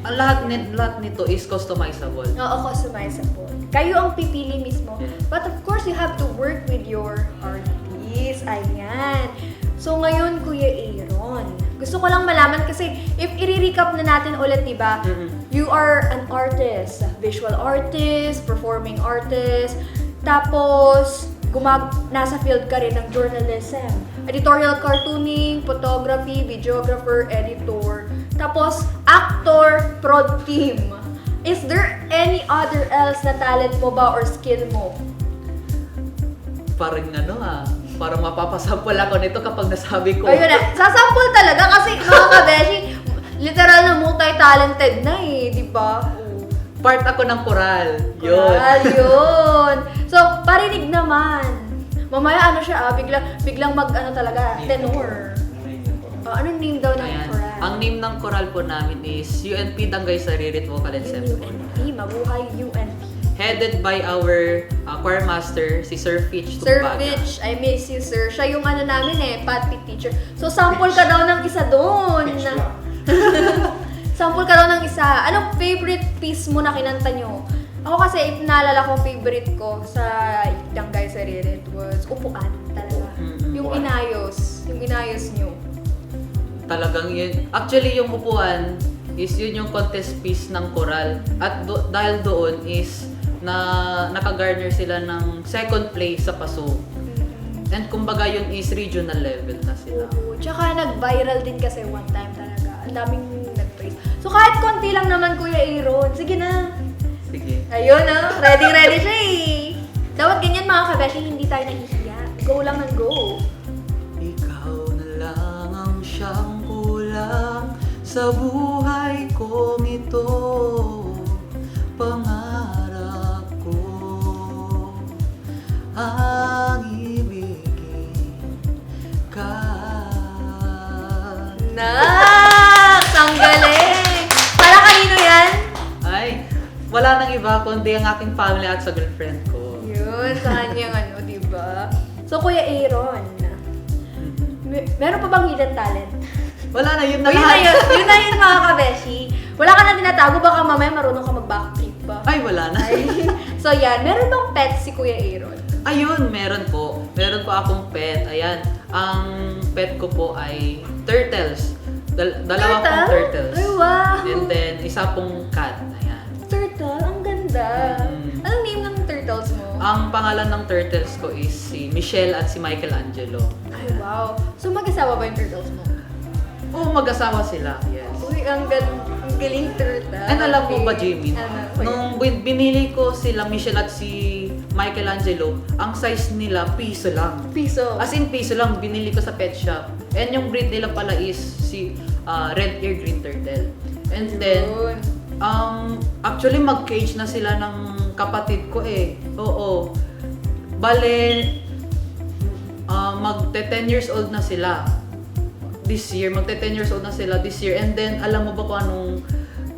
B: Ang lahat nito is customizable.
A: Oo, customizable. Kayo ang pipili mismo.
B: Yeah.
A: But of course, you have to work with your artist. Ayan. So ngayon, Kuya Aaron, gusto ko lang malaman kasi if i-recap na natin ulit, di ba? You are an artist, visual artist, performing artist, tapos nasa field ka rin ng journalism, editorial cartooning, photography, videographer, editor, tapos actor, prod team. Is there any other else na talent mo ba or skill mo?
B: Parang parang mapapasample ako nito kapag nasabi ko.
A: Ayun na, sasample talaga kasi mga kabeshi, literal na multi-talented na di ba?
B: Part ako ng choral.
A: Coral, yun. So, parinig naman. Mamaya siya, biglang talaga, tenor. Anong name daw ng
B: Ayan.
A: choral?
B: Ang name ng choral po namin is UNP Dangay Saririt Vocal Ensemble.
A: UNP, mabuhay UNP.
B: Headed by our choir master, si Sir Fitch
A: Sir
B: Tumbaga.
A: Fitch, I miss you, sir. Siya yung namin Pat Pitt teacher. So, sample ka daw ng isa doon. Sample ka daw ng isa. Anong favorite piece mo na kinanta nyo? Ako kasi, if naalala ko, favorite ko sa Dangay Saririt was Upuan talaga. Yung inayos nyo.
B: Talagang yun. Actually, yung upuan is yun yung contest piece ng choral. At dahil doon is naka-garner sila ng second place sa PASO. And kumbaga yun is regional level na sila.
A: Oo. Tsaka nag-viral din kasi one time talaga. Ang daming nag-praise. So kahit konti lang naman, Kuya Aaron. Sige na.
B: Sige.
A: Ayun ready siya Dapat ganyan mga kabeshi, hindi tayo nahihiya. Go lang ng go.
B: Ikaw na lang ang siyang kulang sa buhay kong ito. Pangarap ko ang ibigin ka.
A: Ang galing! Para kanino yan?
B: Ay, wala nang iba kundi ang aking family at sa girlfriend ko.
A: Yun, sa kanyang diba? So, Kuya Aaron, meron pa bang hidden talent?
B: Wala na, yun
A: O,
B: na
A: yun
B: lahat.
A: na yun mga kabeshi. Wala ka na tinatago, baka mamaya marunong ka mag-backtrip pa.
B: Ay, wala na.
A: So yan, meron bang pet si Kuya Aaron?
B: Ayun, meron po. Meron po akong pet. Ayan, ang pet ko po ay turtles. Dalawa pong turtles.
A: Ay, wow!
B: And then, isa pong cat. Ayan.
A: Turtle? Ang ganda. Anong name ng turtles mo?
B: Ang pangalan ng turtles ko is si Michelle at si Michelangelo.
A: Ay, wow. So mag-asawa ba yung turtles mo?
B: Oo, mag-asawa sila. Yes.
A: Uy, ang galing turtle.
B: And alam mo ba, Jimmy,
A: Ano?
B: nung binili ko sila Michelle at si Michelangelo, ang size nila piso lang.
A: Piso.
B: As in piso lang, binili ko sa pet shop. And yung breed nila pala is si red ear green turtle. And then,
A: Yun.
B: actually mag-cage na sila ng kapatid ko eh. Oo. Bale, magte 10 years old na sila this year. Magte 10 years old na sila this year. And then, alam mo ba kung anong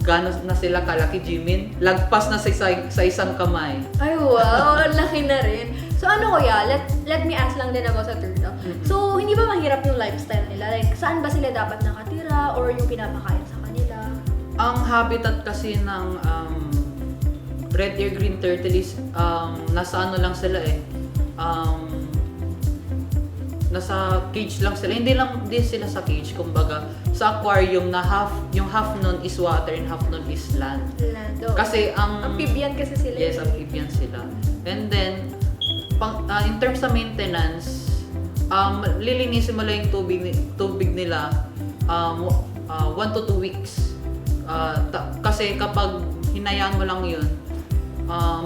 B: gano'n na sila kalaki, Jimin? Lagpas na sa isang kamay.
A: Ay, wow. Ang laki na rin. So, ano kuya? Let me ask lang din about sa turtle. So, hindi ba mahirap yung lifestyle nila? Like, saan ba sila dapat nakatira? Or yung pinapakain sa kanila?
B: Ang habitat kasi ng red ear green turtle is nasa ano lang sila eh. Nasa cage lang sila. Hindi lang din sila sa cage, kumbaga sa aquarium na yung half nun is water and half nun is land.
A: Lando.
B: Kasi
A: Amphibian kasi sila.
B: yes, amphibian sila. And then in terms of maintenance, lilinisin mo lang yung tubig nila 1 to 2 weeks. Kasi kapag hinayaan mo lang yun,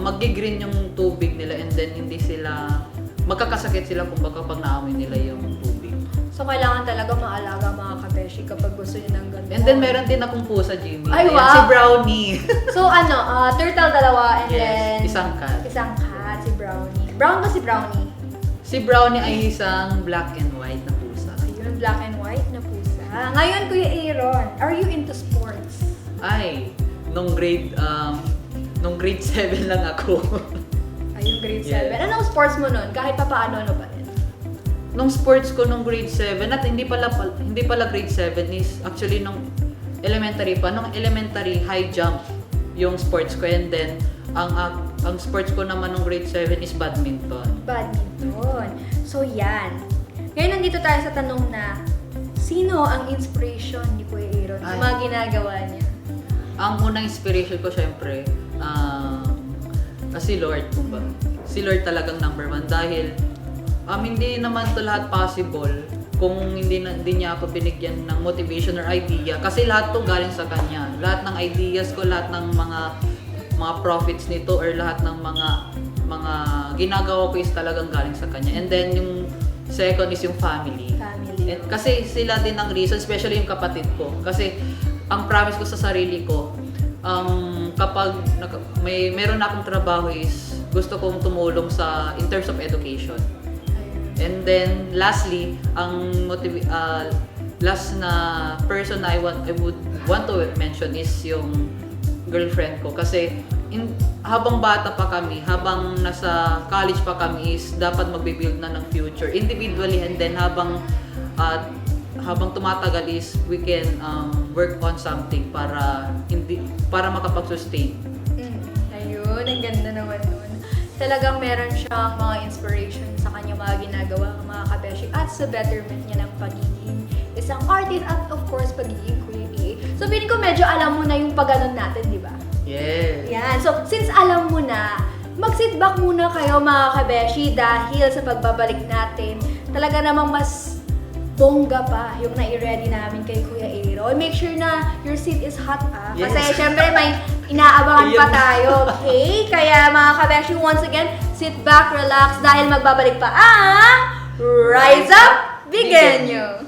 B: mag-green yung tubig nila and then hindi sila magkakasakit sila kung baka pag naamoy nila yung tubig.
A: So, kailangan talaga maalaga mga kabeshi kapag gusto nyo ng ganun.
B: And then meron din akong pusa, Jimmy.
A: Ay,
B: Ayan,
A: wow!
B: si Brownie.
A: So, turtle dalawa and then...
B: Isang cat.
A: Isang cat, si Brownie. Brown ba si Brownie?
B: Si Brownie ay isang black and white na pusa.
A: Ayun, black and white na pusa. Ngayon, Kuya Aaron, are you into sports?
B: Ay, nung grade 7 lang ako.
A: Ayun, grade 7.
B: Yes.
A: Anong sports mo nun? Kahit pa paano, ano ba rin?
B: Nung sports ko nung grade 7 at hindi pala grade 7 is actually nung elementary pa. Nung elementary, high jump yung sports ko, and then ang sports ko naman nung grade 7 is badminton.
A: Badminton. So, yan. Ngayon, nandito tayo sa tanong na, sino ang inspiration ni Kuya Aaron sa
B: Ay.
A: mga ginagawa niya?
B: Ang unang inspiration ko syempre, si Lord. Si Lord talagang number 1 dahil hindi naman to lahat possible kung hindi niya ako binigyan ng motivation or idea, kasi lahat to galing sa kanya. Lahat ng ideas ko, lahat ng mga profits nito or lahat ng mga ginagawa ko is talagang galing sa kanya. And then yung second is yung family.
A: Family.
B: And kasi sila din ang reason, especially yung kapatid ko. Kasi ang promise ko sa sarili ko, kapag meron akong trabaho is gusto kong tumulong in terms of education. And then lastly, ang last na person I would want to mention is yung girlfriend ko, kasi habang bata pa kami, habang nasa college pa kami is dapat magbe-build na ng future individually, and then habang tumatagal is we can work on something para makapag-sustain.
A: Ayun, ang ganda naman nun. Talagang meron siyang mga inspiration sa kanya mga ginagawa, mga kabeshi, at sa betterment niya ng pagiging isang artist at of course pagiging Kuya A. So, feeling ko medyo alam mo na yung pagganon natin, di ba?
B: Yes.
A: Yan. So, since alam mo na, mag-sit back muna kayo mga kabeshi dahil sa pagbabalik natin, talaga namang mas bongga pa yung nai-ready namin kay Kuya Aaron. Make sure na your seat is hot
B: Yes.
A: Kasi syempre may inaabangan pa tayo, okay? Kaya mga kabeshi, once again, sit back, relax, dahil magbabalik pa ang Rise Up Bigenyo!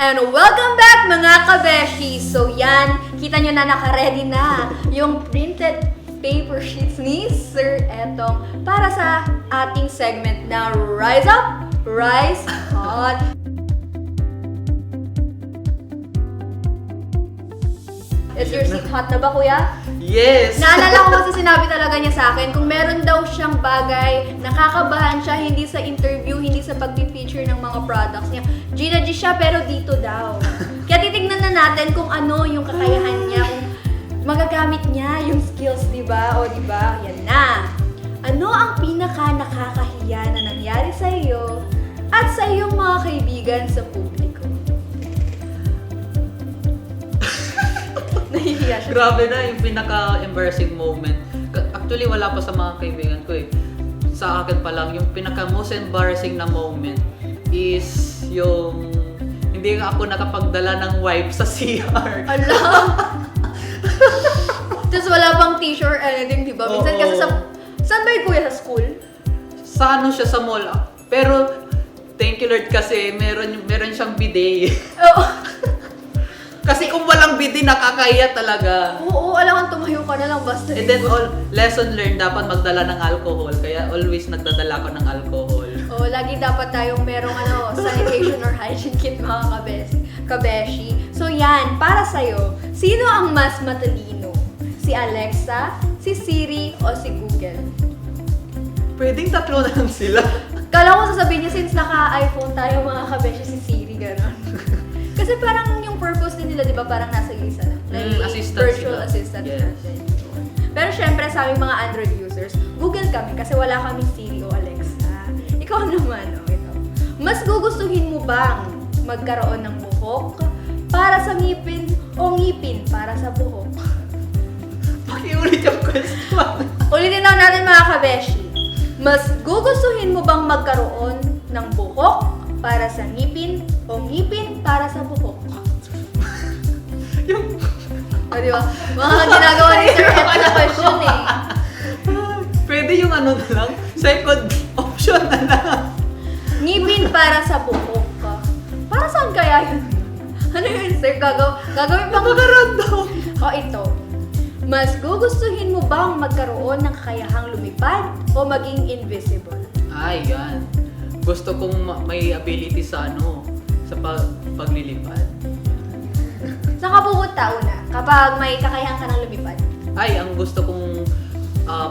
A: And welcome back mga kabeshi! So yan, kita nyo na naka-ready na yung printed paper sheets ni Sir Etong para sa ating segment na Rise Up, Rise Hot. Is your seat hot na ba, kuya?
B: Yes!
A: Naalala ko kasi sinabi talaga niya sa akin, kung meron daw siyang bagay, nakakabahan siya hindi sa interview, hindi sa pag-feature ng mga products niya. Gina G siya, pero dito daw. Kaya titignan na natin kung ano yung kakayahan niya, kung magagamit niya yung skills, di ba? O di ba? Yan na. Ano ang pinaka nakakahiya na nangyari sa iyo at sa iyong mga kaibigan sa publiko? Nahihiya siya.
B: Grabe na yung pinaka-embarrassing moment. Actually, wala pa sa mga kaibigan ko eh. Sa akin pa lang, yung pinaka-most embarrassing na moment is yung hindi nga ako nakapagdala ng wipe sa CR.
A: Alam! Tapos wala pang t-shirt or anything, di ba? Minsan kasi saan ba yung kuya? Sa school?
B: Sa ano siya sa mall. Pero, thank you Lord kasi meron siyang bidet.
A: Oo.
B: Kasi kung walang bidet, nakakahiya talaga.
A: Oo, alam kang tumayo ka na lang basta.
B: And then, lesson learned, dapat magdala ng alcohol. Kaya always nagdadala ko ng alcohol.
A: Oo, lagi dapat tayong merong sanitation or hygiene kit mga kabeshi. So yan, para sa'yo, sino ang mas matalino? Si Alexa, si Siri, o si Google?
B: Pwedeng tatlo na lang sila.
A: Kala ko sasabihin niya since naka-iPhone tayo mga kabeshi, si Siri, gano'n. Kasi parang yung purpose din nila, di ba, parang nasa isa na.
B: Assistant
A: virtual
B: sila.
A: assistant
B: Yes.
A: natin. Pero syempre sa aming mga Android users, Google kami kasi wala kaming Siri o Alexa. Ikaw naman, ito. Mas gugustuhin mo bang magkaroon ng buhok para sa ngipin o ngipin para sa buhok?
B: Pakiulit yung question.
A: Ulitin daw natin mga kabeshi. Mas gugustuhin mo bang magkaroon ng buhok para sa ngipin o ngipin para sa buhok?
B: Yung...
A: O, di ba? Mga ginagawa ni Sir Ed na question eh.
B: Pwede yung ano na lang, second option na lang.
A: Ngipin para sa buhok ka. Para saan kaya yun? Ano yun, sir? Gagawin pa
B: Napaka-random.
A: O ito. Mas gugustuhin mo bang magkaroon ng kakayahang lumipad o maging invisible?
B: Ay, yan. Gusto kong may ability sa ano, sa paglilipad.
A: Saan ka pupunta una? Kapag may kakayahan ka ng lumipad?
B: Ay, ang gusto kong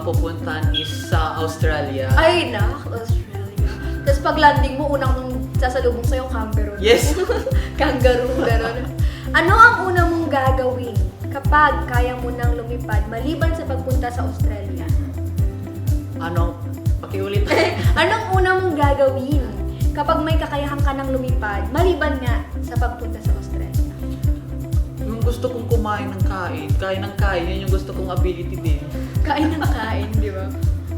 B: pupuntahan is sa Australia.
A: Ay, Australia. Tapos pag landing mo, unang sasalubong sa'yo, kangaroo.
B: Yes!
A: Kangaroo, gano'n. Ano ang una mong gagawin kapag kaya mo nang lumipad maliban sa pagpunta sa Australia?
B: Ano? Pakiulit.
A: Anong una mong gagawin kapag may kakayahan ka nang lumipad maliban nga sa pagpunta sa Australia?
B: Yung gusto kong kumain ng kain. Kain ng kain, yun yung gusto kong ability din.
A: Kain ng kain, di ba?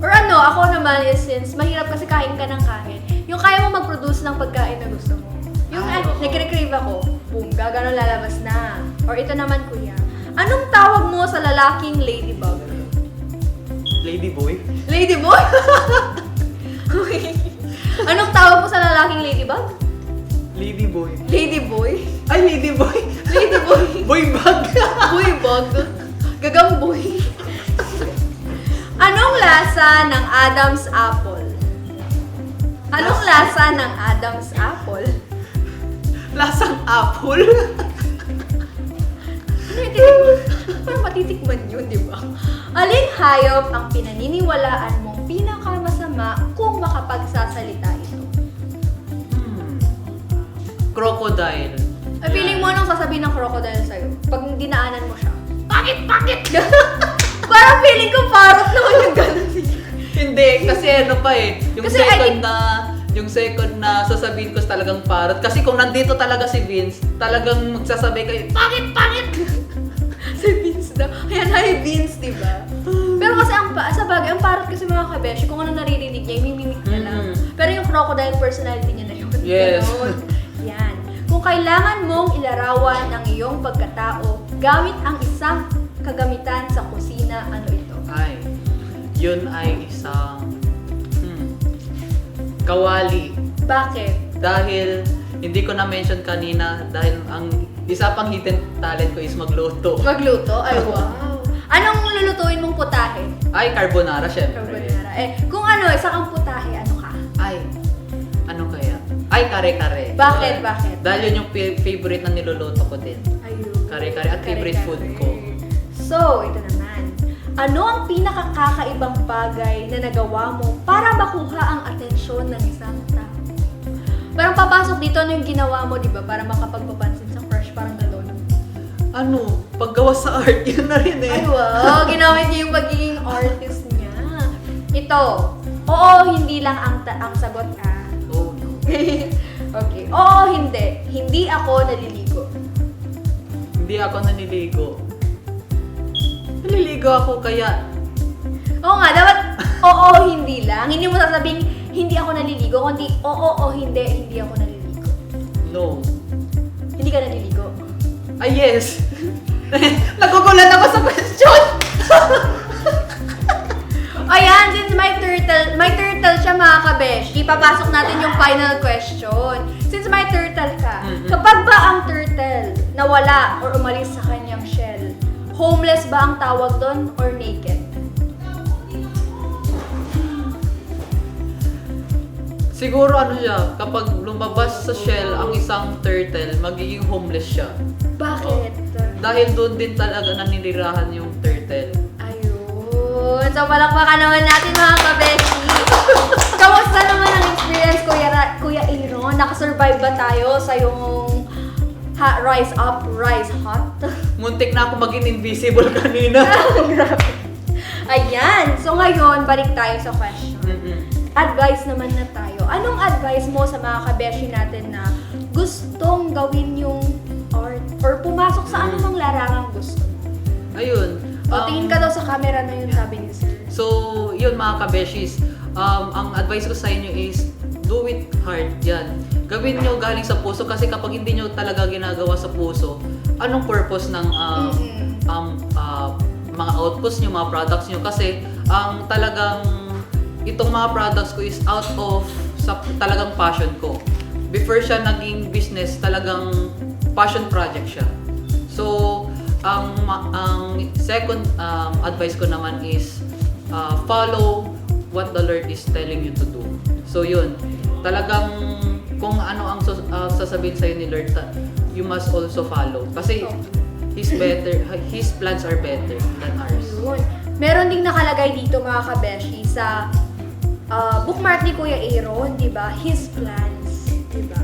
A: Or ano, ako naman is since mahirap kasi kain ka ng kain, yung kaya mo mag-produce ng pagkain na gusto mo. Yung nagre-crave ako, boom, gagano lalabas na. Or ito naman, kuya. Anong tawag mo sa lalaking ladybug?
B: Ladyboy?
A: Ladyboy? Anong tawag mo sa lalaking ladybug?
B: Ladyboy.
A: Ladyboy?
B: Ay, ladyboy!
A: Ladyboy?
B: Boybag!
A: Boybug? Gagamboy? Anong lasa ng Adam's apple? Anong lasa ng Adam's apple?
B: Lasang apple?
A: Ano yung titikman? Parang matitikman yun, di ba? Aling hayop ang pinaniniwalaan mong pinakamasama kung makapagsasalita ito?
B: Crocodile.
A: Ay, feeling mo anong sasabihin ng crocodile sa'yo? Pag dinaanan mo siya.
B: Pakit!
A: Parang feeling ko parot naman yung ganun.
B: Hindi, kasi ano pa eh. Yung
A: Kasi
B: yung second na sasabihin ko is talagang parrot. Kasi kung nandito talaga si Vince, talagang magsasabay kayo, Pakit!
A: Si Vince daw. Ayan, hi Vince, di ba? Pero kasi sa bagay, ang parrot kasi mga kabeshi, kung ano naririnig niya, imimimik niya lang. Pero yung crocodile personality niya na yun.
B: Yes.
A: Ganun. Yan. Kung kailangan mong ilarawan ang iyong pagkatao gamit ang isang kagamitan sa kusina, ano ito?
B: Ay, yun ay isang kawali.
A: Bakit?
B: Dahil hindi ko na-mention kanina dahil ang isa pang hidden talent ko is magluto.
A: Magluto? Ay, wow. Anong lulutuin mong putahe?
B: Ay, carbonara, syempre.
A: Carbonara. Kung ano, isa kang putahe, ano ka?
B: Ay, ano kaya? Ay, kare-kare.
A: Bakit? Bakit?
B: Dahil yun yung favorite na niluluto ko din.
A: Ayun.
B: Kare-kare at favorite food ko.
A: So, ito naman. Ano ang pinakakakaibang bagay na nagawa mo para makuha ang atensyon ng isang tao? Parang papasok dito ano yung ginawa mo, di ba? Para makapagpapansin sa crush, parang gano'n.
B: Ano? Paggawa sa art, yun na rin eh.
A: Ay, wow! Ginamit niya yung pagiging artist niya. Ito. Oo, hindi lang ang sagot ah.
B: Oh, no.
A: Okay. Oo, hindi. Hindi ako naliligo.
B: Hindi ako naniligo. Naliligo ako kaya...
A: Oo nga, dapat oo, hindi lang. Hindi mo sasabing hindi ako naliligo, kundi oo, hindi ako naliligo.
B: No.
A: Hindi ka naliligo.
B: Ay, yes! Nagugulat ako sa question!
A: Ayan, since may turtle siya mga kabesh, ipapasok natin yung final question. Since may turtle ka, kapag ba ang turtle nawala or umalis sa kanyang shell, homeless ba ang tawag doon or naked?
B: Siguro ano siya, kapag lumabas sa shell ang isang turtle, magiging homeless siya.
A: Bakit?
B: Dahil doon din talaga naninirahan yung turtle.
A: Ayun. So, palakpakan naman natin mga kabeshi. Kamusta naman ang experience, Kuya Aaron? Nakasurvive ba tayo sa yung rise up, rise hot?
B: Muntik na ako maging invisible kanina.
A: Grabe. Ayan. So, ngayon, balik tayo sa question. Advice naman na tayo. Anong advice mo sa mga kabeshi natin na gustong gawin yung art or pumasok sa anumang larangang gusto mo?
B: Ayun.
A: O, tingin ka daw sa camera na yun, sabi ni sir.
B: So, yun mga kabeshis. Ang advice ko sa inyo is do it hard. Yan. Gawin nyo galing sa puso kasi kapag hindi nyo talaga ginagawa sa puso, anong purpose ng mga outputs nyo, mga products nyo? Kasi ang talagang itong mga products ko is out of sa talagang passion ko. Before siya naging business, talagang passion project siya. So, ang second advice ko naman is follow what the Lord is telling you to do. So, yun. Talagang kung ano ang sasabihin sa'yo ni Lord, you must also follow. Kasi His plans are better than ours.
A: Ayun. Meron ding nakalagay dito mga kabeshi sa bookmark ni Kuya Aaron, di ba? His plans, di ba?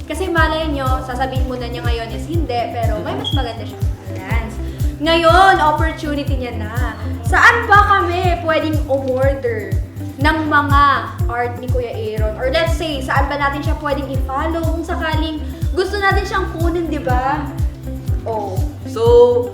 A: Kasi malay nyo, sasabihin muna niya ngayon is hindi, pero may mas maganda siyang plans. Ngayon, opportunity niya na. Saan ba kami pwedeng umorder ng mga art ni Kuya Aaron? Or let's say, saan ba natin siya pwedeng i-follow kung sakaling gusto natin siyang kunin, di ba? Oh.
B: So,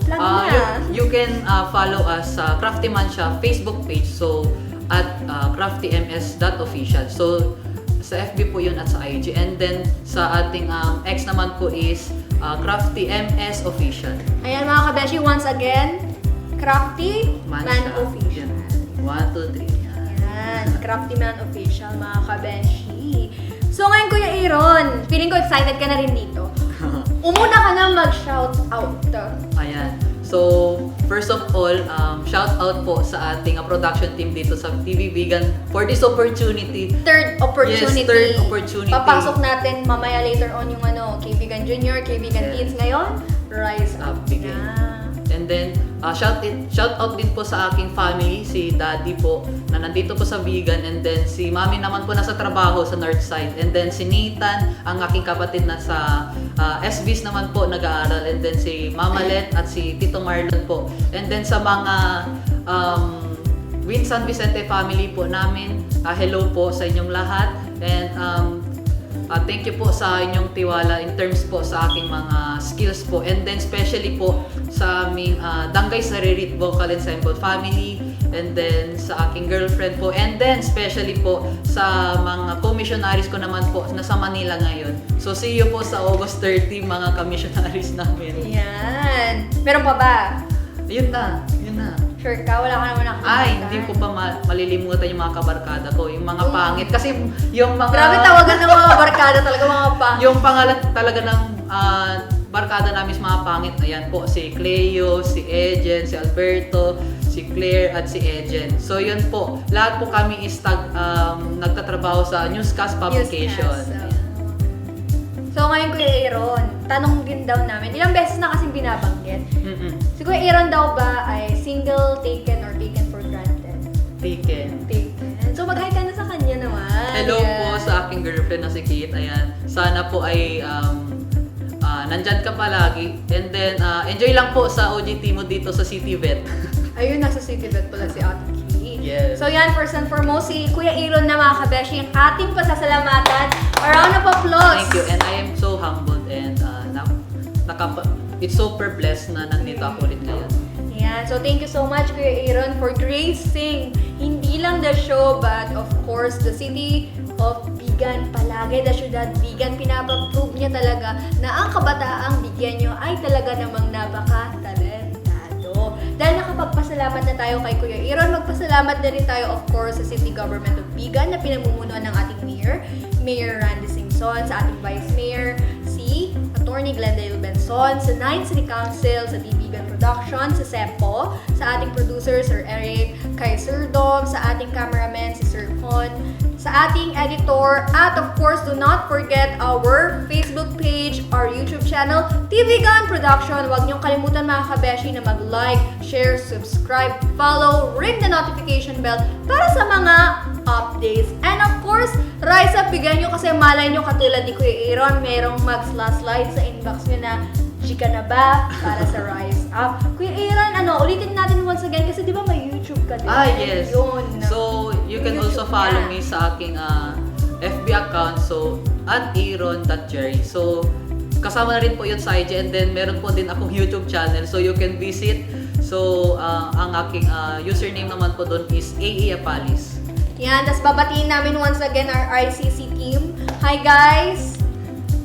A: Plug na.
B: you can follow us sa Crafty Man siya Facebook page. So, at craftyms.official. So, sa FB po yun at sa IG. And then, sa ating X naman po is CraftyMS Official.
A: Ayan mga kabeshi, once again, Crafty Man
B: siya.
A: Official.
B: Yan. 1, 2, 3. Yan.
A: Ayan, Crafty Man Official mga kabeshi. So ngayon Kuya Aaron, feeling ko excited ka na rin dito. Umuna ka na mag-shout out.
B: Ayan. So, first of all, shout out po sa ating production team dito sa TV Vegan for this opportunity.
A: Third opportunity.
B: Yes, third opportunity.
A: Papasok natin mamaya later on yung K-Vegan Junior, K-Vegan Kids. Ngayon, Rise Up.
B: Vegan.
A: Yeah.
B: And then, shout out din po sa aking family, si Daddy po, na nandito po sa Vegan. And then, si Mami naman po nasa trabaho sa North Side. And then, si Nathan, ang aking kapatid na sa SBs naman po nag-aaral. And then, si Mama Let at si Tito Marlon po. And then, sa mga Win San Vicente family po namin, hello po sa inyong lahat. And thank you po sa inyong tiwala in terms po sa aking mga skills po. And then especially po sa aming Dangay Saririt Vocal Ensemble family. And then sa aking girlfriend po. And then especially po sa mga commissionaries ko naman po na sa Manila ngayon. So see you po sa August 30 mga commissionaries namin.
A: Ayan. Meron pa ba?
B: Yun na. na.
A: Sure ka? Wala ka naman nakakalimutan.
B: Ay, hindi ko pa malilimutan yung mga kabarkada ko, yung mga pangit. Kasi yung mga...
A: Grabe tawagan ng mga barkada talaga, mga pangit.
B: Yung pangalan talaga ng barkada namin sa mga pangit, ayan po, si Cleo, si Ejen, si Alberto, si Claire, at si Ejen. So yun po, lahat po kami is nagtatrabaho sa Newscast Publication.
A: Newscast, so ngayon Kuya Aaron, tanong din daw namin, ilang beses na kasing binabanggit. Si Kuya Aaron daw ba ay single, taken, or taken for granted?
B: Taken.
A: Taken. So mag-hi ka na sa kanya naman.
B: Hello
A: Ayan.
B: po sa aking girlfriend na si Kate. Ayan. Sana po ay nandyan ka palagi. And then, enjoy lang po sa OJT mo dito sa City Vet.
A: Ayun, nasa City Vet pala si Ate Kate.
B: Yes.
A: So yan, first and foremost, si Kuya Aaron na mga kabeshi, ang ating pasasalamatan. A round of applause!
B: Thank you. And I am so humbled and it's super blessed na nandito ako ulit ngayon.
A: Yan. So, thank you so much, Kuya Aaron, for gracing hindi lang the show, but of course, the city of Vigan palagi, the Ciudad Vigan. Pinapaprove niya talaga na ang kabataang bigyan nyo ay talaga namang napaka-talentado. Dahil nakapagpasalamat na tayo kay Kuya Aaron, magpasalamat na rin tayo, of course, sa City Government of Vigan na pinamumunuan ng ating Mayor, Mayor Randy Singson, sa ating Vice Mayor, si Attorney Glendale Benson, sa 9th City Council, sa Vigan Production, sa SEPO, sa ating producer, Sir Eric, kay Sir Dom, sa ating cameraman, si Sir Con, sa ating editor, at of course, do not forget our Facebook page, our YouTube channel, TV Gun Production. Huwag niyong kalimutan mga kabeshi na mag-like, share, subscribe, follow, ring the notification bell para sa mga updates. And of course, rise up, bigyan nyo kasi malay nyo katulad ni Kuya Aaron, merong mag-slide sa inbox nyo na chika na ba para sa rise up. Kuya Aaron, ulitin natin once again kasi di ba may YouTube ka din?
B: Yes.
A: Yun.
B: So, you can
A: YouTube
B: also follow
A: na.
B: me sa aking FB account. So, @aaron.jerry. So, kasama na rin po yun sa IG. And then, meron po din akong YouTube channel. So, you can visit. So, ang aking username naman po doon is aapalis.
A: Yan, tas babatiin namin once again our ICC team. Hi guys!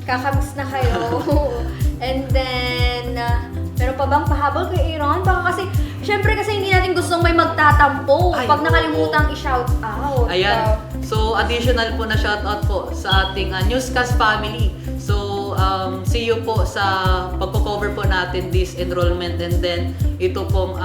A: Kakamiss na kayo. And then, meron pa bang pahabol kay Aaron? Baka kasi, syempre kasi hindi natin gustong may magtatampo
B: Ay,
A: pag nakalimutang i-shout out.
B: Ayan. So, additional po na shoutout po sa ating Newscast family. So, see you po sa pagko-cover po natin this enrollment, and then ito pong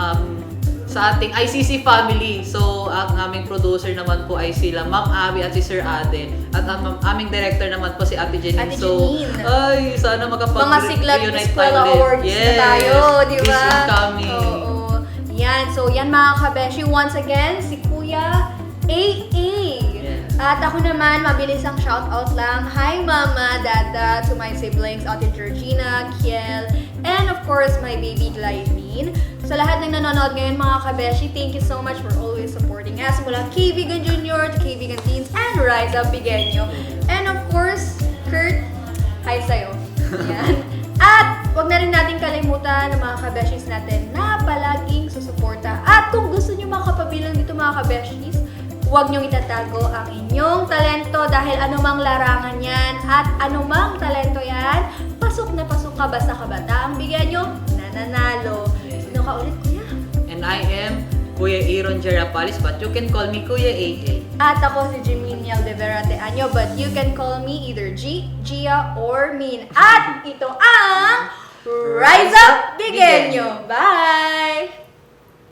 B: sa ating ICC family. So, ang aming producer naman po ay sila Ma'am Abby at si Sir Ade. At ang aming director naman po si Ate Janine.
A: Ate
B: So,
A: Janine.
B: ay, sana
A: Mga siglat
B: makapag-reunite
A: Eskwela
B: tayo ulit.
A: Awards na tayo, di ba?
B: Is incoming.
A: Oo. Yan. So, yan mga kabeshi. Once again, si Kuya AA. At ako naman, mabilis ang shoutout lang. Hi Mama, Dada, to my siblings, Ate Georgina, Kiel, and of course, my baby Glideen. Sa lahat ng nanonood ngayon mga kabeshi, thank you so much for always supporting us. Mula K-Vegan Junior to K-Vegan Teens and Rise Up Bigenyo. And of course, Kurt, hi sa'yo. Yan. At wag na rin natin kalimutan ng mga kabeshis natin na palaging susuporta. At kung gusto nyo makapabilang dito mga kabeshis, huwag niyong itatago ang inyong talento dahil anumang larangan yan at anumang talento yan, pasok na pasok ka basta kabataang bigyan nyo, nananalo. Sino ka ulit, Kuya?
B: And I am Kuya Aaron Jerapalis, but you can call me Kuya AA.
A: At ako si Jimmy Aldevera Teaño, but you can call me either G, Gia, or Min. At ito ang Rise Up Bigenyo! Bye!